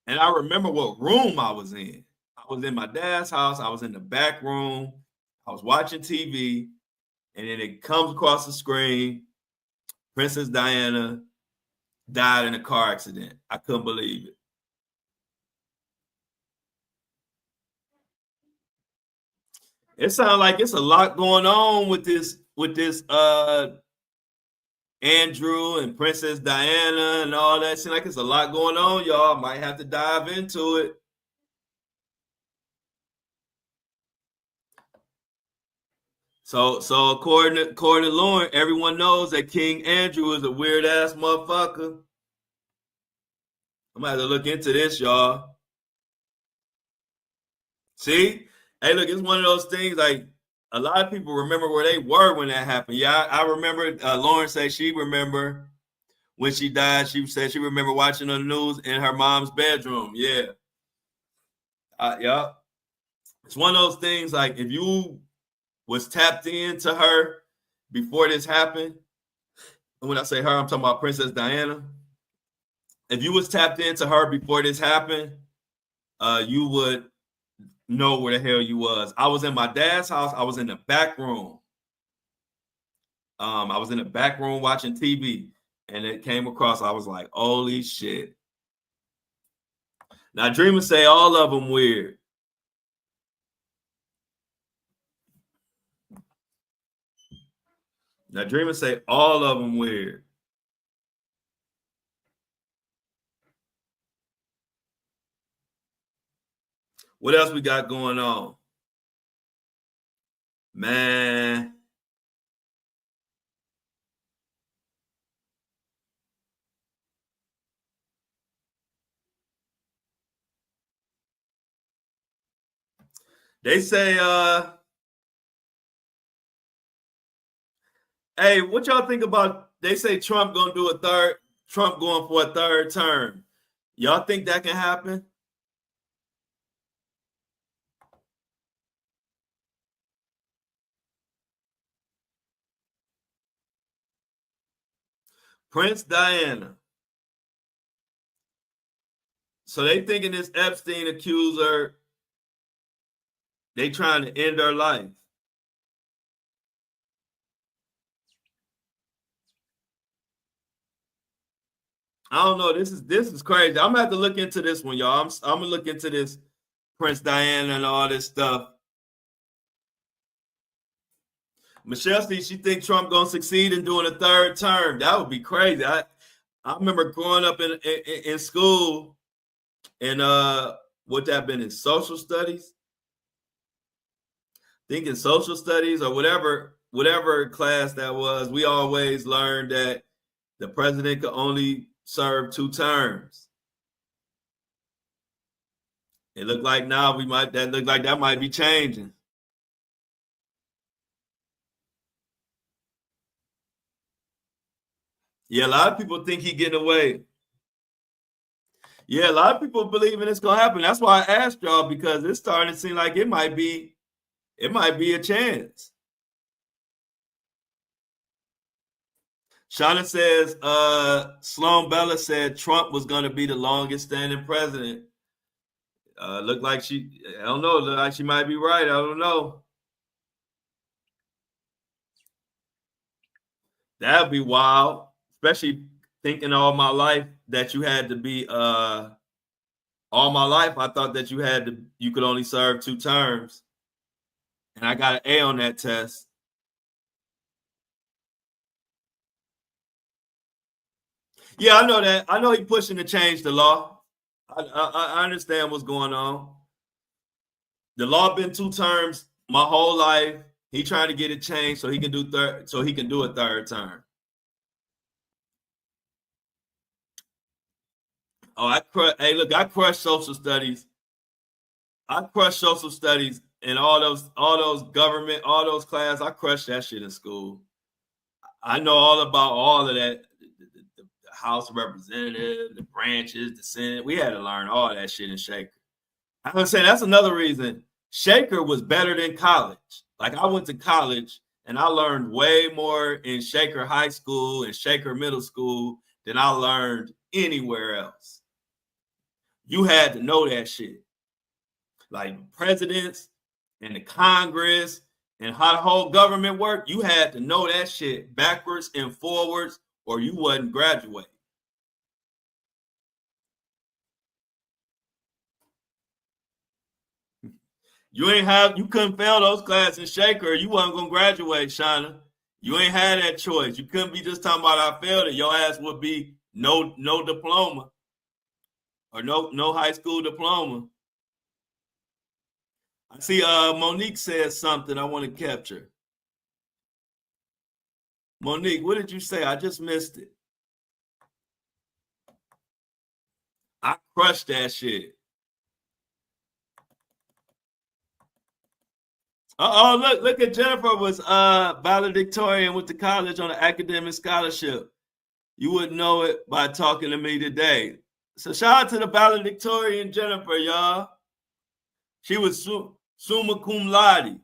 And I remember what room I was in. I was in my dad's house. I was in the back room. I was watching TV, and then it comes across the screen. Princess Diana died in a car accident. I couldn't believe it. It sounds like it's a lot going on with this Andrew and Princess Diana and all that. Seems like it's a lot going on, y'all. Might have to dive into it. So according to Lauren, everyone knows that King Andrew is a weird ass motherfucker. I'm gonna have to look into this, y'all. See? Hey, look, it's one of those things like a lot of people remember where they were when that happened. Yeah, I remember Lauren said she remember when she died. She said she remember watching the news in her mom's bedroom. Yeah. Yeah. It's one of those things like if you was tapped into her before this happened, and when I say her, I'm talking about Princess Diana. If you was tapped into her before this happened, you would know where the hell you was. I was in my dad's house. I was in the back room. I was in the back room watching TV, and it came across. I was like, "Holy shit!" Now, dreamers say all of them weird. Now, dreamers say all of them weird. What else we got going on, man? They say, hey, what y'all think about they say Trump gonna do a third. Trump going for a third term. Y'all think that can happen? Prince Diana. So they thinking this Epstein accuser, they trying to end her life. I don't know. This is crazy. I'm gonna have to look into this one, y'all. I'm gonna look into this Prince Diana and all this stuff. Michelle says she think Trump gonna succeed in doing a third term. That would be crazy. I remember growing up in school and what that been in social studies. I think in social studies or whatever class that was, we always learned that the president could only serve 2 terms. It looked like now that might be changing. Yeah, a lot of people think he getting away. Yeah, a lot of people believe it's gonna happen. That's why I asked y'all, because it's starting to seem like it might be a chance. Shauna says, Sloan Bella said Trump was gonna be the longest standing president. Looked like I don't know, look like she might be right. I don't know. That'd be wild, especially thinking all my life that you had to be all my life I thought that you could only serve 2 terms. And I got an A on that test. Yeah, I know that. I know he's pushing to change the law. I understand what's going on. The law been 2 terms my whole life. He trying to get it changed so he can do a third term. Oh, hey, look, I crushed social studies. I crushed social studies and all those government, all those classes. I crushed that shit in school. I know all about all of that. The House of Representatives, the branches, the Senate. We had to learn all that shit in Shaker. I'm saying that's another reason Shaker was better than college. Like, I went to college and I learned way more in Shaker High School and Shaker Middle School than I learned anywhere else. You had to know that shit. Like presidents and the Congress and how the whole government worked, you had to know that shit backwards and forwards, or you wasn't graduating. You couldn't fail those classes in Shaker, you wasn't gonna graduate, Shauna. You ain't had that choice. You couldn't be just talking about I failed it. Your ass would be no diploma or no high school diploma. I see Monique says something I want to capture. Monique, what did you say? I just missed it. I crushed that shit. Look at Jennifer was valedictorian with the college on an academic scholarship. You wouldn't know it by talking to me today. So shout out to the valedictorian Jennifer, y'all. She was summa cum laude.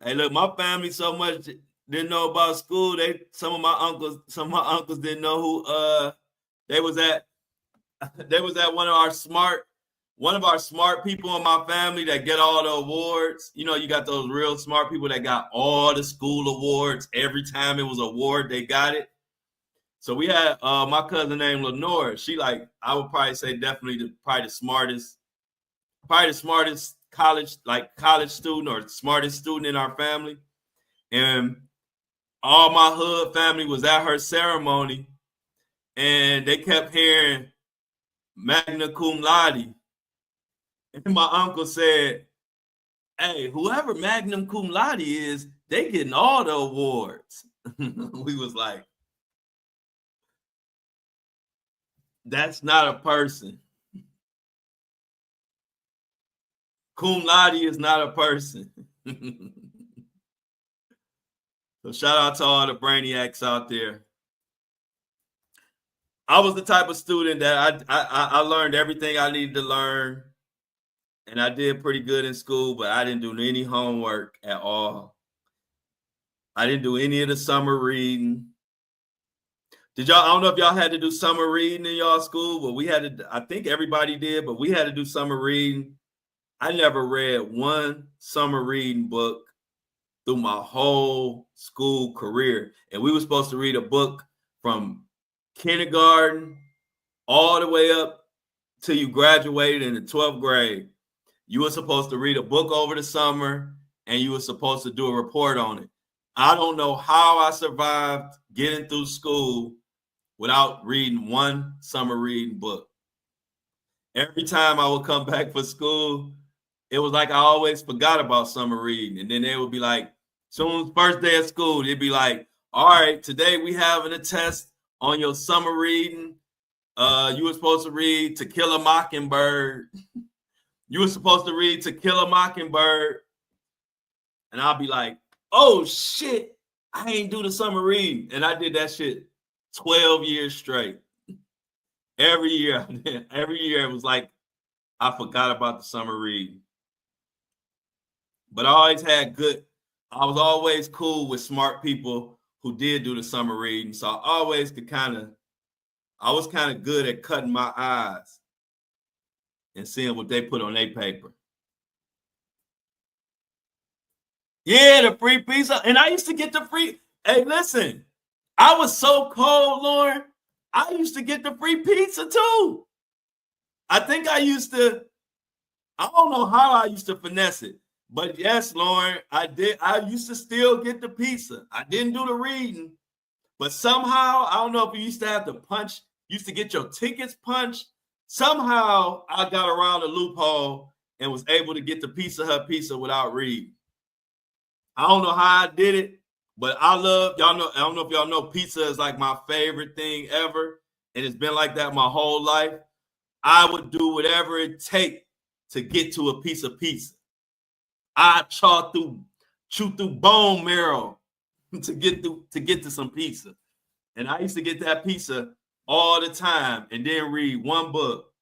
Hey, look, my family so much didn't know about school. Some of my uncles didn't know who they was at. They was at one of our smart people in my family that get all the awards. You know, you got those real smart people that got all the school awards. Every time it was an award, they got it. So we had my cousin named Lenore. She, like, I would probably say definitely the smartest college student or smartest student in our family. And all my hood family was at her ceremony, and they kept hearing magna cum laude. And my uncle said, "Hey, whoever magna cum laude is, they getting all the awards." We was like, "That's not a person." Cum laude is not a person. So shout out to all the brainiacs out there. I was the type of student that I learned everything I needed to learn, and I did pretty good in school, but I didn't do any homework at all. I didn't do any of the summer reading. Did y'all? I don't know if y'all had to do summer reading in y'all school, but we had to. I think everybody did, but we had to do summer reading. I never read one summer reading book through my whole school career, and we were supposed to read a book from kindergarten all the way up till you graduated in the 12th grade. You were supposed to read a book over the summer, and you were supposed to do a report on it. I don't know how I survived getting through school without reading one summer reading book. Every time I would come back for school, it was like I always forgot about summer reading. And then they would be like, soon as first day of school, they'd be like, all right, today we having a test on your summer reading. You were supposed to read To Kill a Mockingbird. You were supposed to read To Kill a Mockingbird. And I'll be like, oh shit, I ain't do the summer reading. And I did that shit 12 years straight. Every year it was like I forgot about the summer reading. But I was always cool with smart people who did do the summer reading. So I was kind of good at cutting my eyes and seeing what they put on their paper. Yeah, the free pizza. And I used to get the free. Hey, listen, I was so cold, Lauren. I used to get the free pizza too. I think I don't know how I used to finesse it. But yes, Lauren, I did. I used to still get the pizza. I didn't do the reading. But somehow, I don't know if you used to have to punch, used to get your tickets punched. Somehow I got around the loophole and was able to get the Pizza Hut pizza without reading. I don't know how I did it, but I don't know if y'all know pizza is like my favorite thing ever. And it's been like that my whole life. I would do whatever it takes to get to a piece of pizza. I chew through bone marrow to get to some pizza. And I used to get that pizza all the time and then read one book.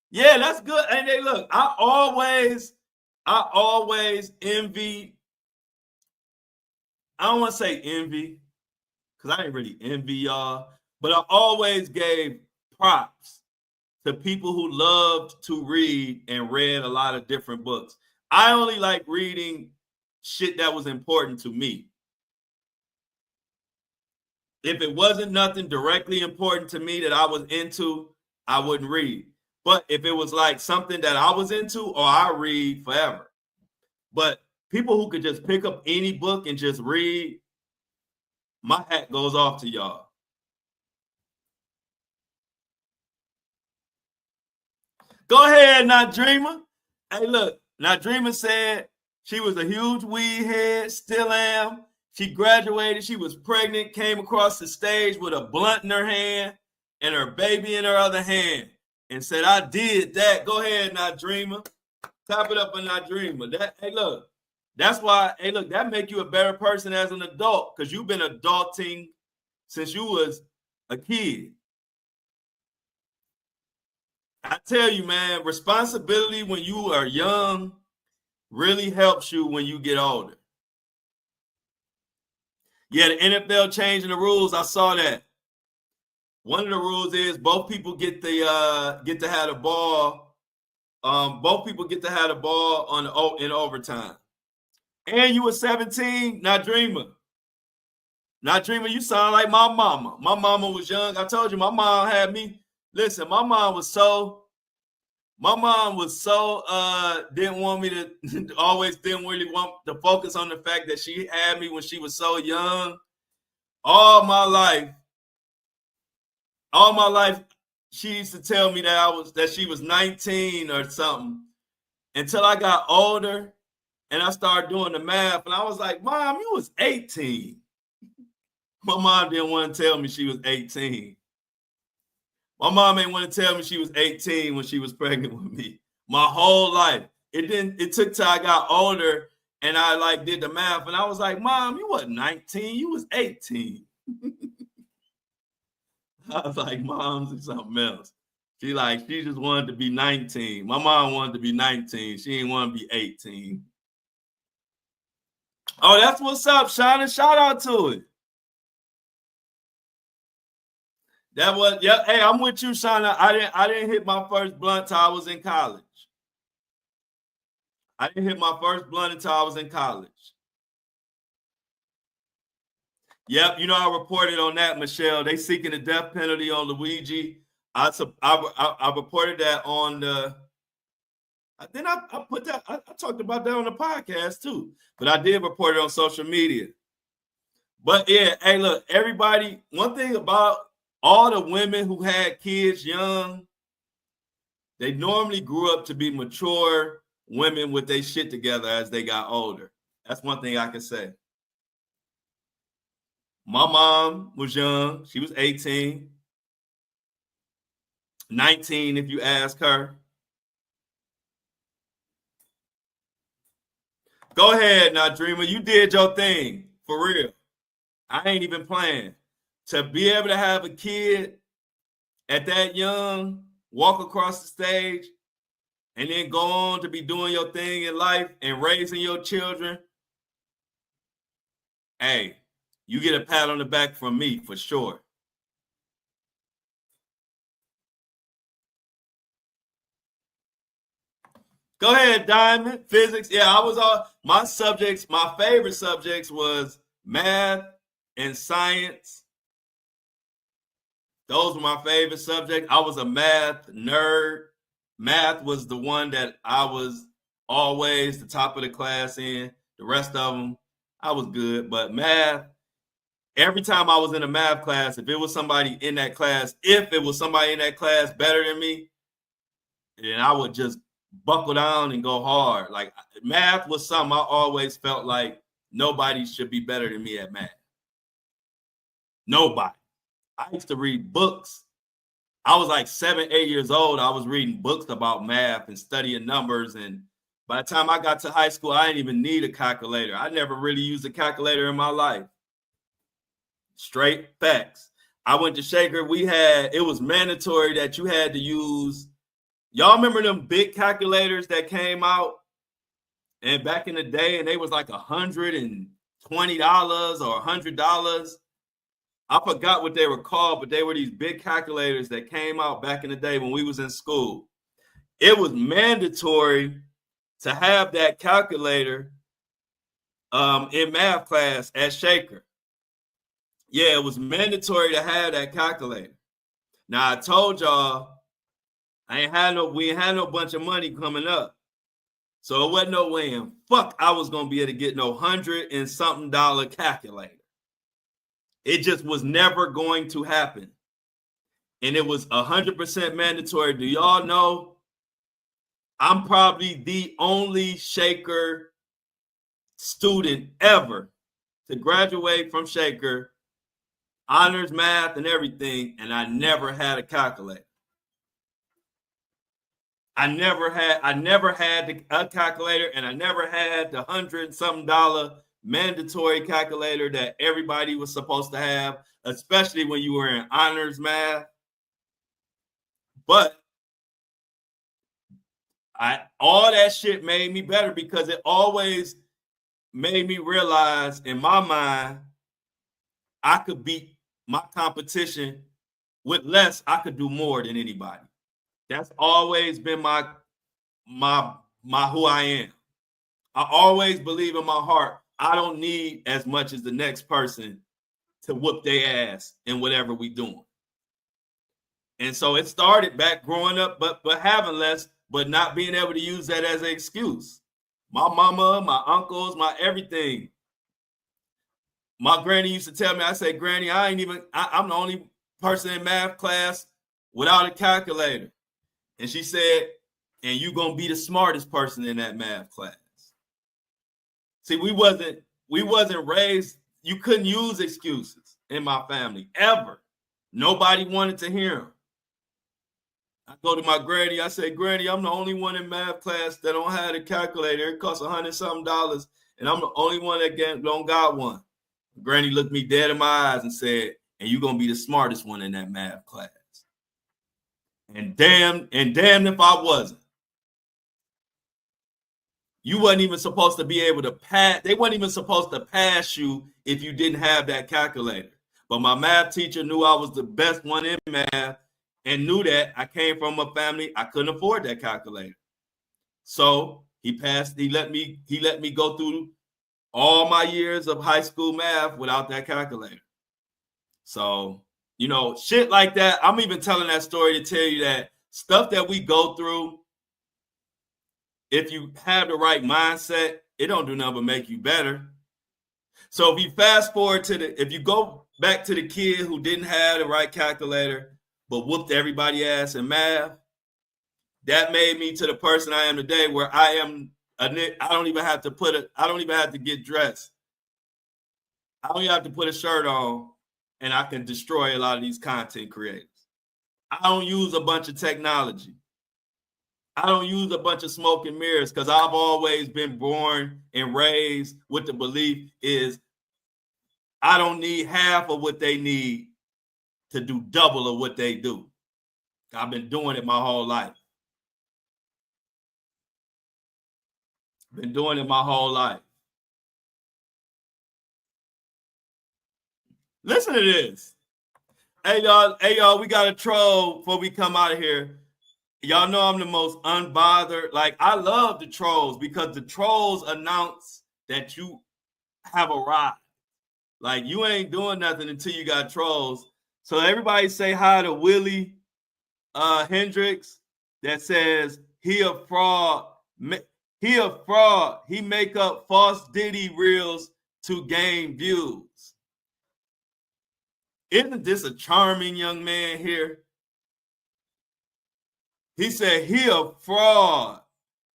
Yeah, that's good. And they look, I always envy. I don't want to say envy, because I ain't really envy y'all, but I always gave props to people who loved to read and read a lot of different books. I only like reading shit that was important to me. If it wasn't nothing directly important to me that I was into, I wouldn't read. But if it was like something that I was into, I read forever. But people who could just pick up any book and just read, my hat goes off to y'all. Go ahead, Nadreema. Hey, look, Nadreema said she was a huge weed head, still am. She graduated, she was pregnant, came across the stage with a blunt in her hand and her baby in her other hand and said, I did that. Go ahead, Nadreema. Top it up on Nadreema. Hey, look, that's why, that make you a better person as an adult, because you've been adulting since you was a kid. I tell you, man, responsibility when you are young really helps you when you get older. Yeah, the NFL changing the rules. I saw that. One of the rules is both people get to have the ball. Both people get to have the ball in overtime. And you were 17, Nadreema. Nadreema, you sound like my mama. My mama was young. I told you, my mom had me. Listen, my mom was so didn't want me to always didn't really want to focus on the fact that she had me when she was so young. All my life, she used to tell me that she was 19 or something until I got older and I started doing the math. And I was like, Mom, you was 18. My mom didn't want to tell me she was 18. My mom ain't want to tell me she was 18 when she was pregnant with me. My whole life. It took till I got older and I like did the math and I was like, Mom, you wasn't 19, you was 18. I was like, Mom's something else. She just wanted to be 19. My mom wanted to be 19. She didn't want to be 18. Oh, that's what's up, Shauna. Shout out to it. That was, yeah. Hey, I'm with you, Shauna. I didn't hit my first blunt till I was in college. I didn't hit my first blunt until I was in college. Yep, you know I reported on that, Michelle. They seeking the death penalty on Luigi. I reported that on the. Then I put that. I talked about that on the podcast too, but I did report it on social media. But yeah, hey, look, everybody. One thing about all the women who had kids young, they normally grew up to be mature women with their shit together as they got older. That's one thing I can say. My mom was young. She was 18, 19 if you ask her. Go ahead now, Dreamer. You did your thing, for real. I ain't even playing. To be able to have a kid at that young, walk across the stage, and then go on to be doing your thing in life and raising your children, hey, you get a pat on the back from me for sure. Go ahead, Diamond. Physics. Yeah, I was all my subjects, my favorite subjects was math and science. Those were my favorite subjects. I was a math nerd. Math was the one that I was always the top of the class in. The rest of them, I was good. But math, every time I was in a math class, if it was somebody in that class better than me, then I would just buckle down and go hard. Like math was something I always felt like nobody should be better than me at math. Nobody. I used to read books. I was like 7, 8 years old. I was reading books about math and studying numbers. And by the time I got to high school, I didn't even need a calculator. I never really used a calculator in my life. Straight facts. I went to Shaker. It was mandatory that you had to use. Y'all remember them big calculators that came out and back in the day, and they was like $120 or $100. I forgot what they were called, but they were these big calculators that came out back in the day when we was in school. It was mandatory to have that calculator in math class at Shaker. Yeah, it was mandatory to have that calculator. Now I told y'all we ain't had no bunch of money coming up. So it wasn't no way in fuck I was gonna be able to get no $100 and something calculator. It just was never going to happen. And it was 100% mandatory. Do y'all know I'm probably the only Shaker student ever to graduate from Shaker, honors math and everything, and I never had a calculator. I never had a calculator, and I never had the $100-something mandatory calculator that everybody was supposed to have, especially when you were in honors math. But all that shit made me better because it always made me realize in my mind I could beat my competition with less. I could do more than anybody. That's always been my who I am. I always believe in my heart I don't need as much as the next person to whoop their ass in whatever we doing. And so it started back growing up, but having less, but not being able to use that as an excuse. My mama, my uncles, my everything. My granny used to tell me, I said, Granny, I'm the only person in math class without a calculator. And she said, and you gonna be the smartest person in that math class. See, we wasn't raised, you couldn't use excuses in my family, ever. Nobody wanted to hear them. I go to my granny. I say, Granny, I'm the only one in math class that don't have a calculator. It costs $100-something, and I'm the only one that don't got one. Granny looked me dead in my eyes and said, and you're gonna be the smartest one in that math class. And damn if I wasn't. You wasn't even supposed to be able to pass. They weren't even supposed to pass you if you didn't have that calculator. But my math teacher knew I was the best one in math and knew that I came from a family I couldn't afford that calculator. So he let me go through all my years of high school math without that calculator. So, shit like that. I'm even telling that story to tell you that stuff that we go through, if you have the right mindset, it don't do nothing but make you better. So if you fast forward if you go back to the kid who didn't have the right calculator, but whooped everybody ass in math, that made me to the person I am today, where I don't even have to get dressed. I don't even have to put a shirt on, and I can destroy a lot of these content creators. I don't use a bunch of technology. I don't use a bunch of smoke and mirrors, because I've always been born and raised with the belief is I don't need half of what they need to do double of what they do. I've been doing it my whole life. Been doing it my whole life. Listen to this. Hey y'all, we got a troll before we come out of here. Y'all know I'm the most unbothered. Like, I love the trolls because the trolls announce that you have arrived. Like, you ain't doing nothing until you got trolls. So everybody say hi to Willie Hendricks that says he a fraud. He a fraud. He make up false Diddy reels to gain views. Isn't this a charming young man here? He said he a fraud.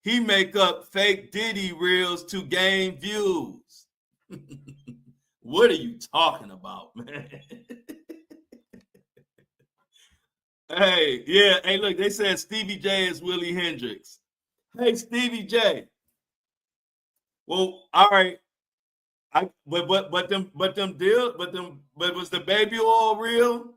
He make up fake Diddy reels to gain views. What are you talking about, man? Hey, look, they said Stevie J is Willie Hendricks. Hey, Stevie J. Well, all right. But was the baby oil real?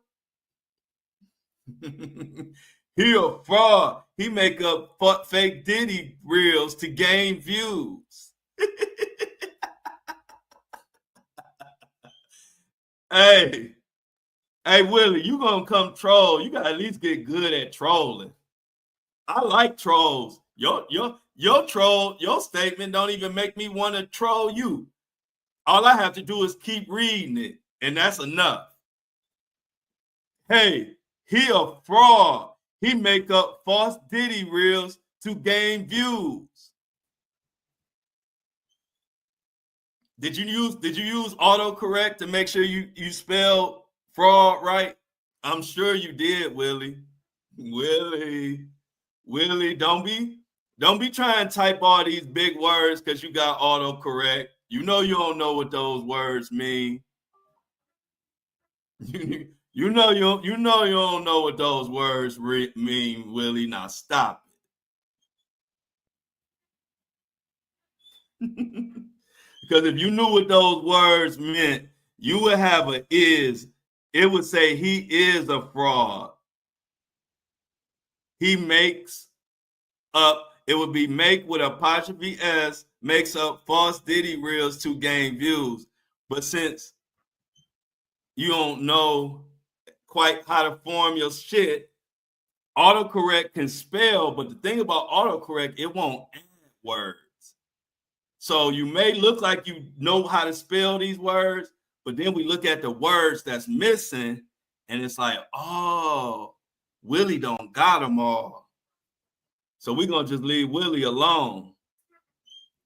He a fraud. He make up fake Diddy reels to gain views. Hey, Willie, you gonna come troll? You gotta at least get good at trolling. I like trolls. Your statement don't even make me want to troll you. All I have to do is keep reading it, and that's enough. Hey, he a fraud. He make up false Diddy reels to gain views. Did you use autocorrect to make sure you spell fraud right? I'm sure you did, Willie. Willie, don't be trying to type all these big words because you got autocorrect. You know you don't know what those words mean. You know you don't know what those words mean, Willie. Now stop it. Because if you knew what those words meant, you would have a is. It would say he is a fraud. He makes up. It would be make with apostrophe S, makes up false Diddy reels to gain views. But since you don't know quite how to form your shit, autocorrect can spell, but the thing about autocorrect, it won't add words. So you may look like you know how to spell these words, but then we look at the words that's missing, and it's like, oh, Willie don't got them all. So we're going to just leave Willie alone.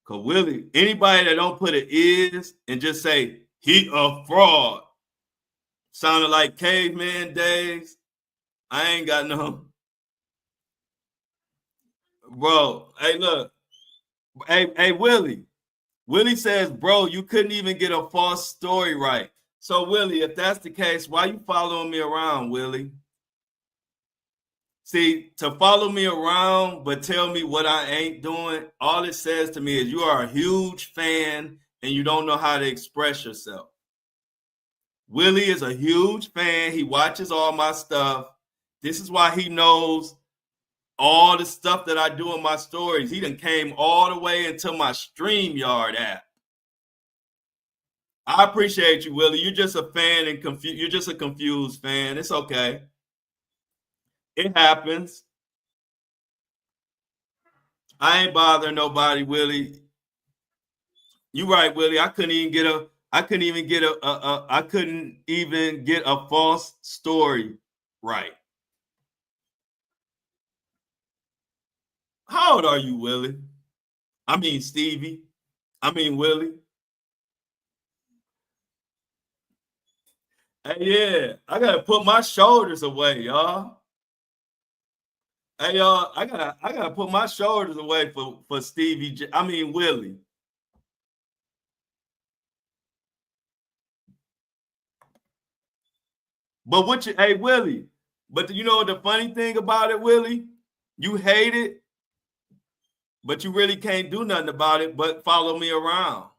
Because Willie, anybody that don't put an is and just say, he a fraud, sounded like caveman days. I ain't got no. Bro, hey, look. Hey, Willie. Willie says, bro, you couldn't even get a false story right. So, Willie, if that's the case, why you following me around, Willie? See, to follow me around but tell me what I ain't doing, all it says to me is you are a huge fan and you don't know how to express yourself. Willie is a huge fan. He watches all my stuff. This is why he knows all the stuff that I do in my stories. He done came all the way into my StreamYard app. I appreciate you, Willie. You're just a fan and confused. You're just a confused fan. It's okay. It happens. I ain't bothering nobody, Willie. You right, Willie. I couldn't even get a false story right. How old are you, Willie? I mean Stevie. I mean Willie. Hey, yeah, I gotta put my shoulders away, y'all. Hey, y'all, I gotta put my shoulders away for Stevie. I mean Willie. But hey Willie, but you know the funny thing about it, Willie? You hate it, but you really can't do nothing about it but follow me around.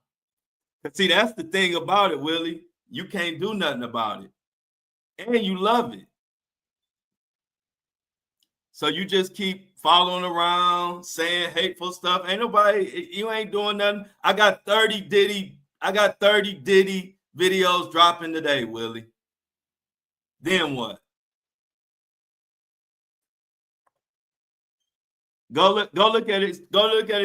See, that's the thing about it, Willie. You can't do nothing about it. And you love it. So you just keep following around, saying hateful stuff. Ain't nobody, you ain't doing nothing. I got 30 Diddy videos dropping today, Willie. Then what? Go look at his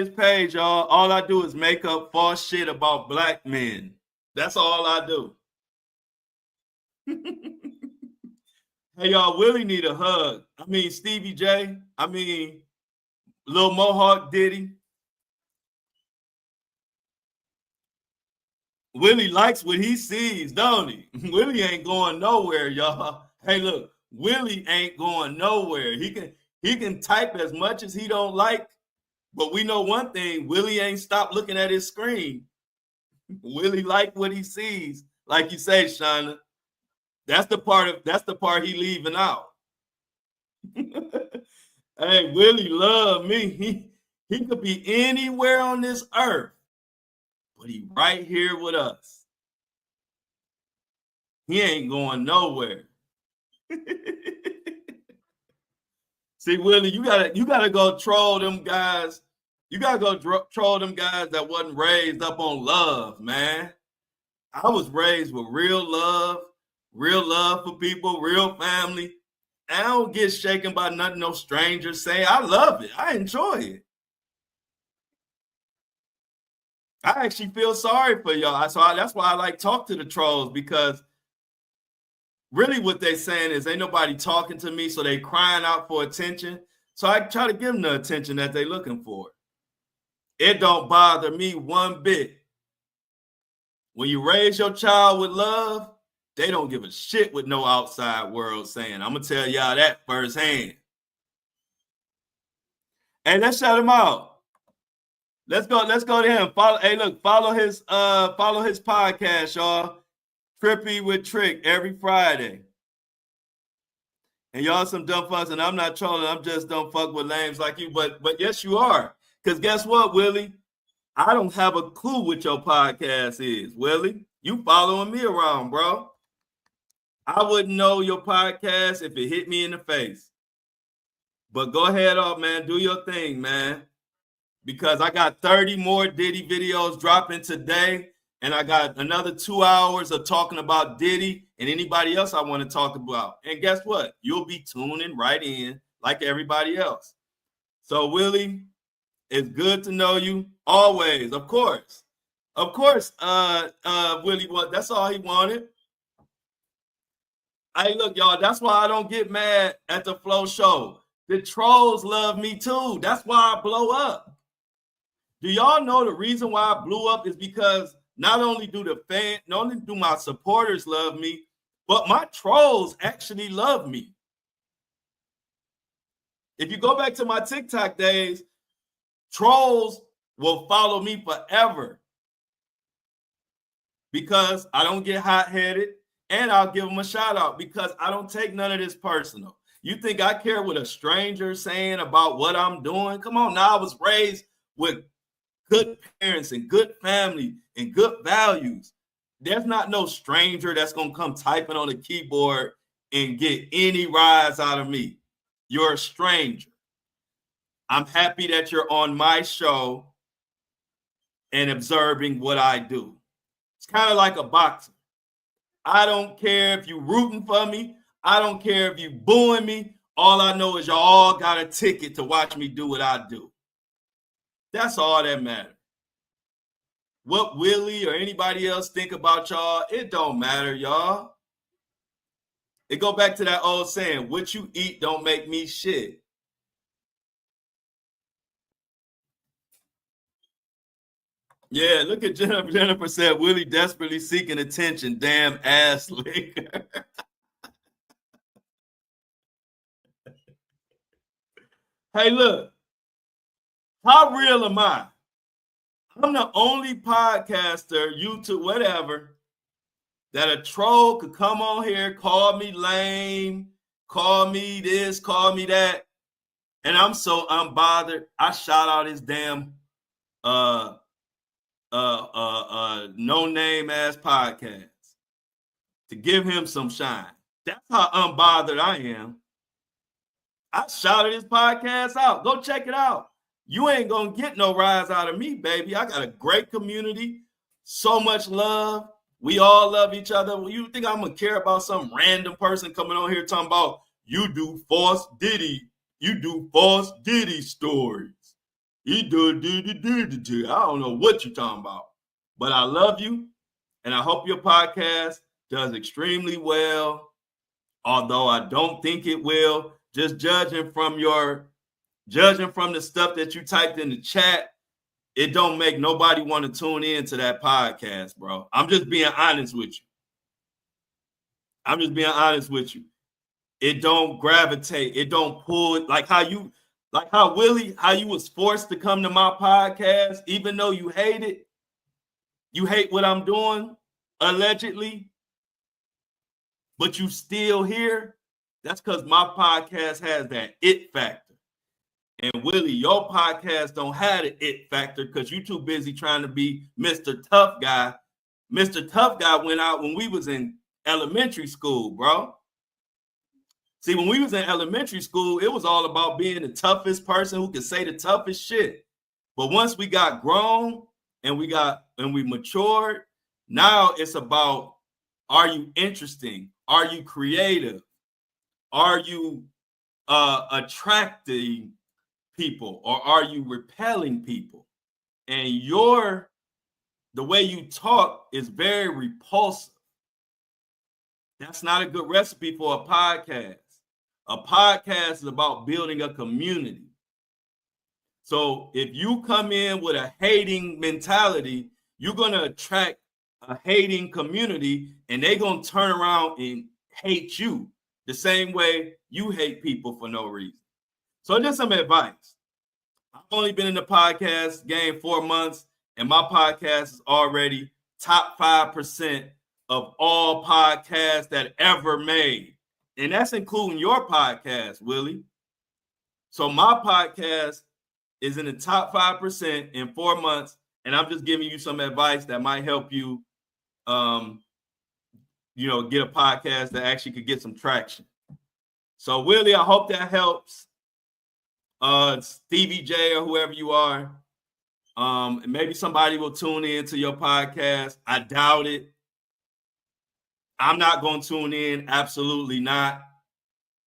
page, y'all. All I do is make up false shit about black men. That's all I do. Hey, y'all, Willie need a hug. I mean, Stevie J. I mean, Lil Mohawk Diddy. Willie likes what he sees, don't he? Willie ain't going nowhere, y'all. Hey, look, Willie ain't going nowhere. He can type as much as he don't like, but we know one thing: Willie ain't stopped looking at his screen. Willie like what he sees, like you say, Shauna. That's the part he leaving out. Hey, Willie love me. He could be anywhere on this earth, but he right here with us. He ain't going nowhere. See, Willie, you gotta go troll them guys. You gotta go troll them guys that wasn't raised up on love, man. I was raised with real love for people, real family. I don't get shaken by nothing no strangers say. I love it. I enjoy it. I actually feel sorry for y'all. So that's why I like talk to the trolls, because really what they're saying is ain't nobody talking to me, so they crying out for attention. So I try to give them the attention that they're looking for. It don't bother me one bit. When you raise your child with love, they don't give a shit what no outside world saying. I'm gonna tell y'all that firsthand. Hey, let's shout him out. Let's go to him. Follow his podcast, y'all. Trippy with Trick every Friday. And y'all some dumb fucks, and I'm not trolling, I'm just don't fuck with lames like you, but yes, you are. Because guess what, Willie? I don't have a clue what your podcast is, Willie. You following me around, bro. I wouldn't know your podcast if it hit me in the face. But go ahead off, man. Do your thing, man. Because I got 30 more Diddy videos dropping today. And I got another 2 hours of talking about Diddy and anybody else I want to talk about. And guess what? You'll be tuning right in like everybody else. So, Willie, it's good to know you always. Of course. Willie, that's all he wanted. Hey, look, y'all, that's why I don't get mad at the Flow Show. The trolls love me too. That's why I blow up. Do y'all know the reason why I blew up is because not only do my supporters love me, but my trolls actually love me. If you go back to my TikTok days, trolls will follow me forever because I don't get hot-headed, and I'll give them a shout out because I don't take none of this personal. You think I care what a stranger saying about what I'm doing? Come on now, I was raised with good parents and good family and good values. There's not no stranger that's going to come typing on the keyboard and get any rise out of me. You're a stranger. I'm happy that you're on my show and observing what I do. It's kind of like a boxer. I don't care if you're rooting for me. I don't care if you booing me. All I know is y'all all got a ticket to watch me do what I do. That's all that matters. What Willie or anybody else think about y'all, it don't matter, y'all. It go back to that old saying, what you eat don't make me shit. Yeah, look at Jennifer. Jennifer said, Willie desperately seeking attention. Damn ass liquor. Hey, look. How real am I? I'm the only podcaster, YouTube, whatever, that a troll could come on here, call me lame, call me this, call me that. And I'm so unbothered. I shout out his damn no name ass podcast to give him some shine. That's how unbothered I am. I shouted his podcast out. Go check it out. You ain't gonna get no rise out of me, baby. I got a great community, so much love. We all love each other. You think I'm gonna care about some random person coming on here talking about you do false Diddy, you do false Diddy stories. He do. I don't know what you're talking about, but I love you, and I hope your podcast does extremely well. Although I don't think it will, just judging from the stuff that you typed in the chat, it don't make nobody want to tune in to that podcast, bro. I'm just being honest with you. It don't gravitate. It don't pull like how Willie, how you was forced to come to my podcast, even though you hate it. You hate what I'm doing, allegedly, but you still here. That's because my podcast has that it factor. And Willie, your podcast don't have the it factor because you're too busy trying to be Mr. Tough Guy. Mr. Tough Guy went out when we was in elementary school, bro. See, when we was in elementary school, it was all about being the toughest person who could say the toughest shit. But once we got grown and we matured, now it's about, are you interesting? Are you creative? Are you attracting people, or are you repelling people? And the way you talk is very repulsive. That's not a good recipe for a podcast. A podcast is about building a community. So if you come in with a hating mentality, you're going to attract a hating community, and they're going to turn around and hate you the same way you hate people for no reason. So just some advice. I've only been in the podcast game 4 months, and my podcast is already top 5% of all podcasts that ever made. And that's including your podcast, Willie. So my podcast is in the top 5% in 4 months, and I'm just giving you some advice that might help you, get a podcast that actually could get some traction. So Willie, I hope that helps. Stevie J or whoever you are, maybe somebody will tune in to your podcast. I doubt it. I'm not going to tune in. Absolutely not.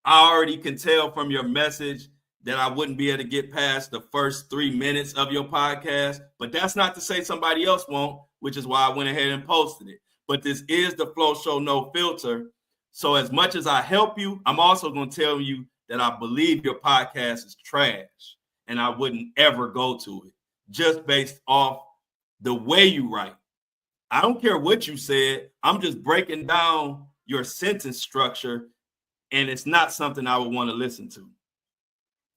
I already can tell from your message that I wouldn't be able to get past the first 3 minutes of your podcast, but that's not to say somebody else won't, which is why I went ahead and posted it. But this is the Flow Show No Filter. So as much as I help you, I'm also going to tell you that I believe your podcast is trash and I wouldn't ever go to it just based off the way you write. I don't care what you said. I'm just breaking down your sentence structure, and it's not something I would want to listen to.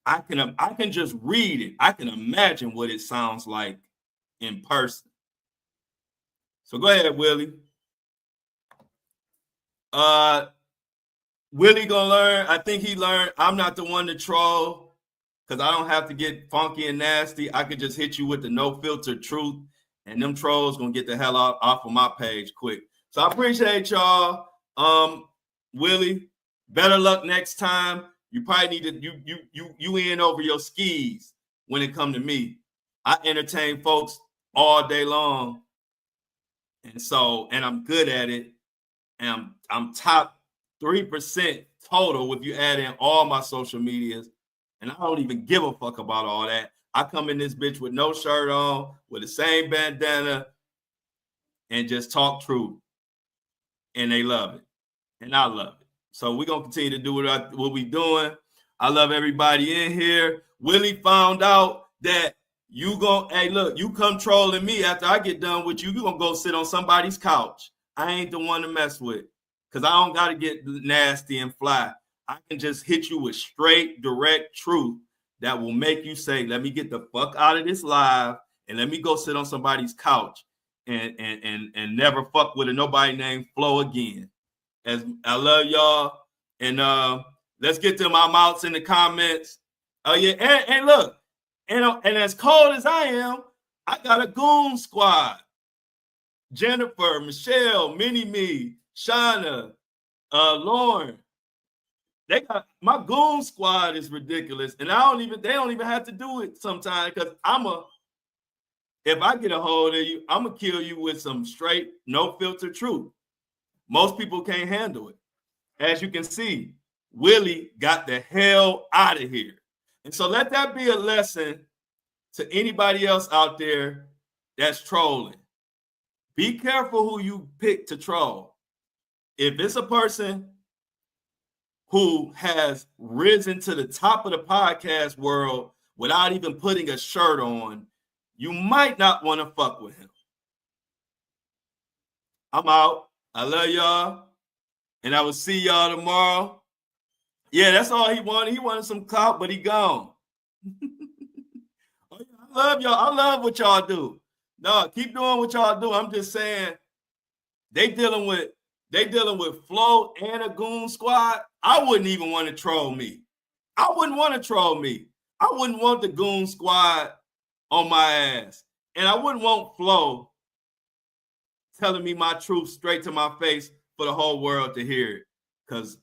I can just read it. I can imagine what it sounds like in person. So go ahead, Willie. Willie gonna learn. I think he learned. I'm not the one to troll because I don't have to get funky and nasty. I could just hit you with the no filter truth, and them trolls gonna get the hell off of my page quick. So I appreciate y'all. Willie, better luck next time. You probably need to you in over your skis when it come to me. I entertain folks all day long, and I'm good at it, and I'm top 3% total if you add in all my social medias, and I don't even give a fuck about all that. I come in this bitch with no shirt on, with the same bandana, and just talk truth, and they love it, and I love it. So we're gonna continue to do what we doing. I love everybody in here. Willie found out that hey, look, you come trolling me after I get done with you gonna go sit on somebody's couch. I ain't the one to mess with, because I don't gotta get nasty and fly. I can just hit you with straight, direct truth that will make you say, let me get the fuck out of this live and let me go sit on somebody's couch and never fuck with nobody named Flo again. As I love y'all, and let's get to my mouths in the comments. Oh yeah, and look, and as cold as I am, I got a goon squad. Jennifer, Michelle, Mini-Me, Shauna, Lauren. They got my goon squad is ridiculous, and they don't even have to do it sometimes, because if I get a hold of you, I'm gonna kill you with some straight, no filter truth. Most people can't handle it. As you can see, Willie got the hell out of here. And so let that be a lesson to anybody else out there that's trolling. Be careful who you pick to troll. If it's a person who has risen to the top of the podcast world without even putting a shirt on, you might not want to fuck with him. I'm out. I love y'all. And I will see y'all tomorrow. Yeah, that's all he wanted. He wanted some clout, but he gone. I love y'all. I love what y'all do. No, keep doing what y'all do. I'm just saying, they dealing with Flo and a goon squad. I wouldn't even want to troll me. I wouldn't want to troll me. I wouldn't want the goon squad on my ass. And I wouldn't want Flo telling me my truth straight to my face for the whole world to hear it. Because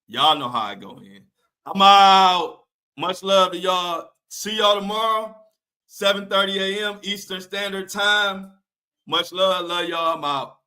y'all know how I go in. I'm out. Much love to y'all. See y'all tomorrow, 7:30 a.m. Eastern Standard Time. Much love. Love y'all. I'm out.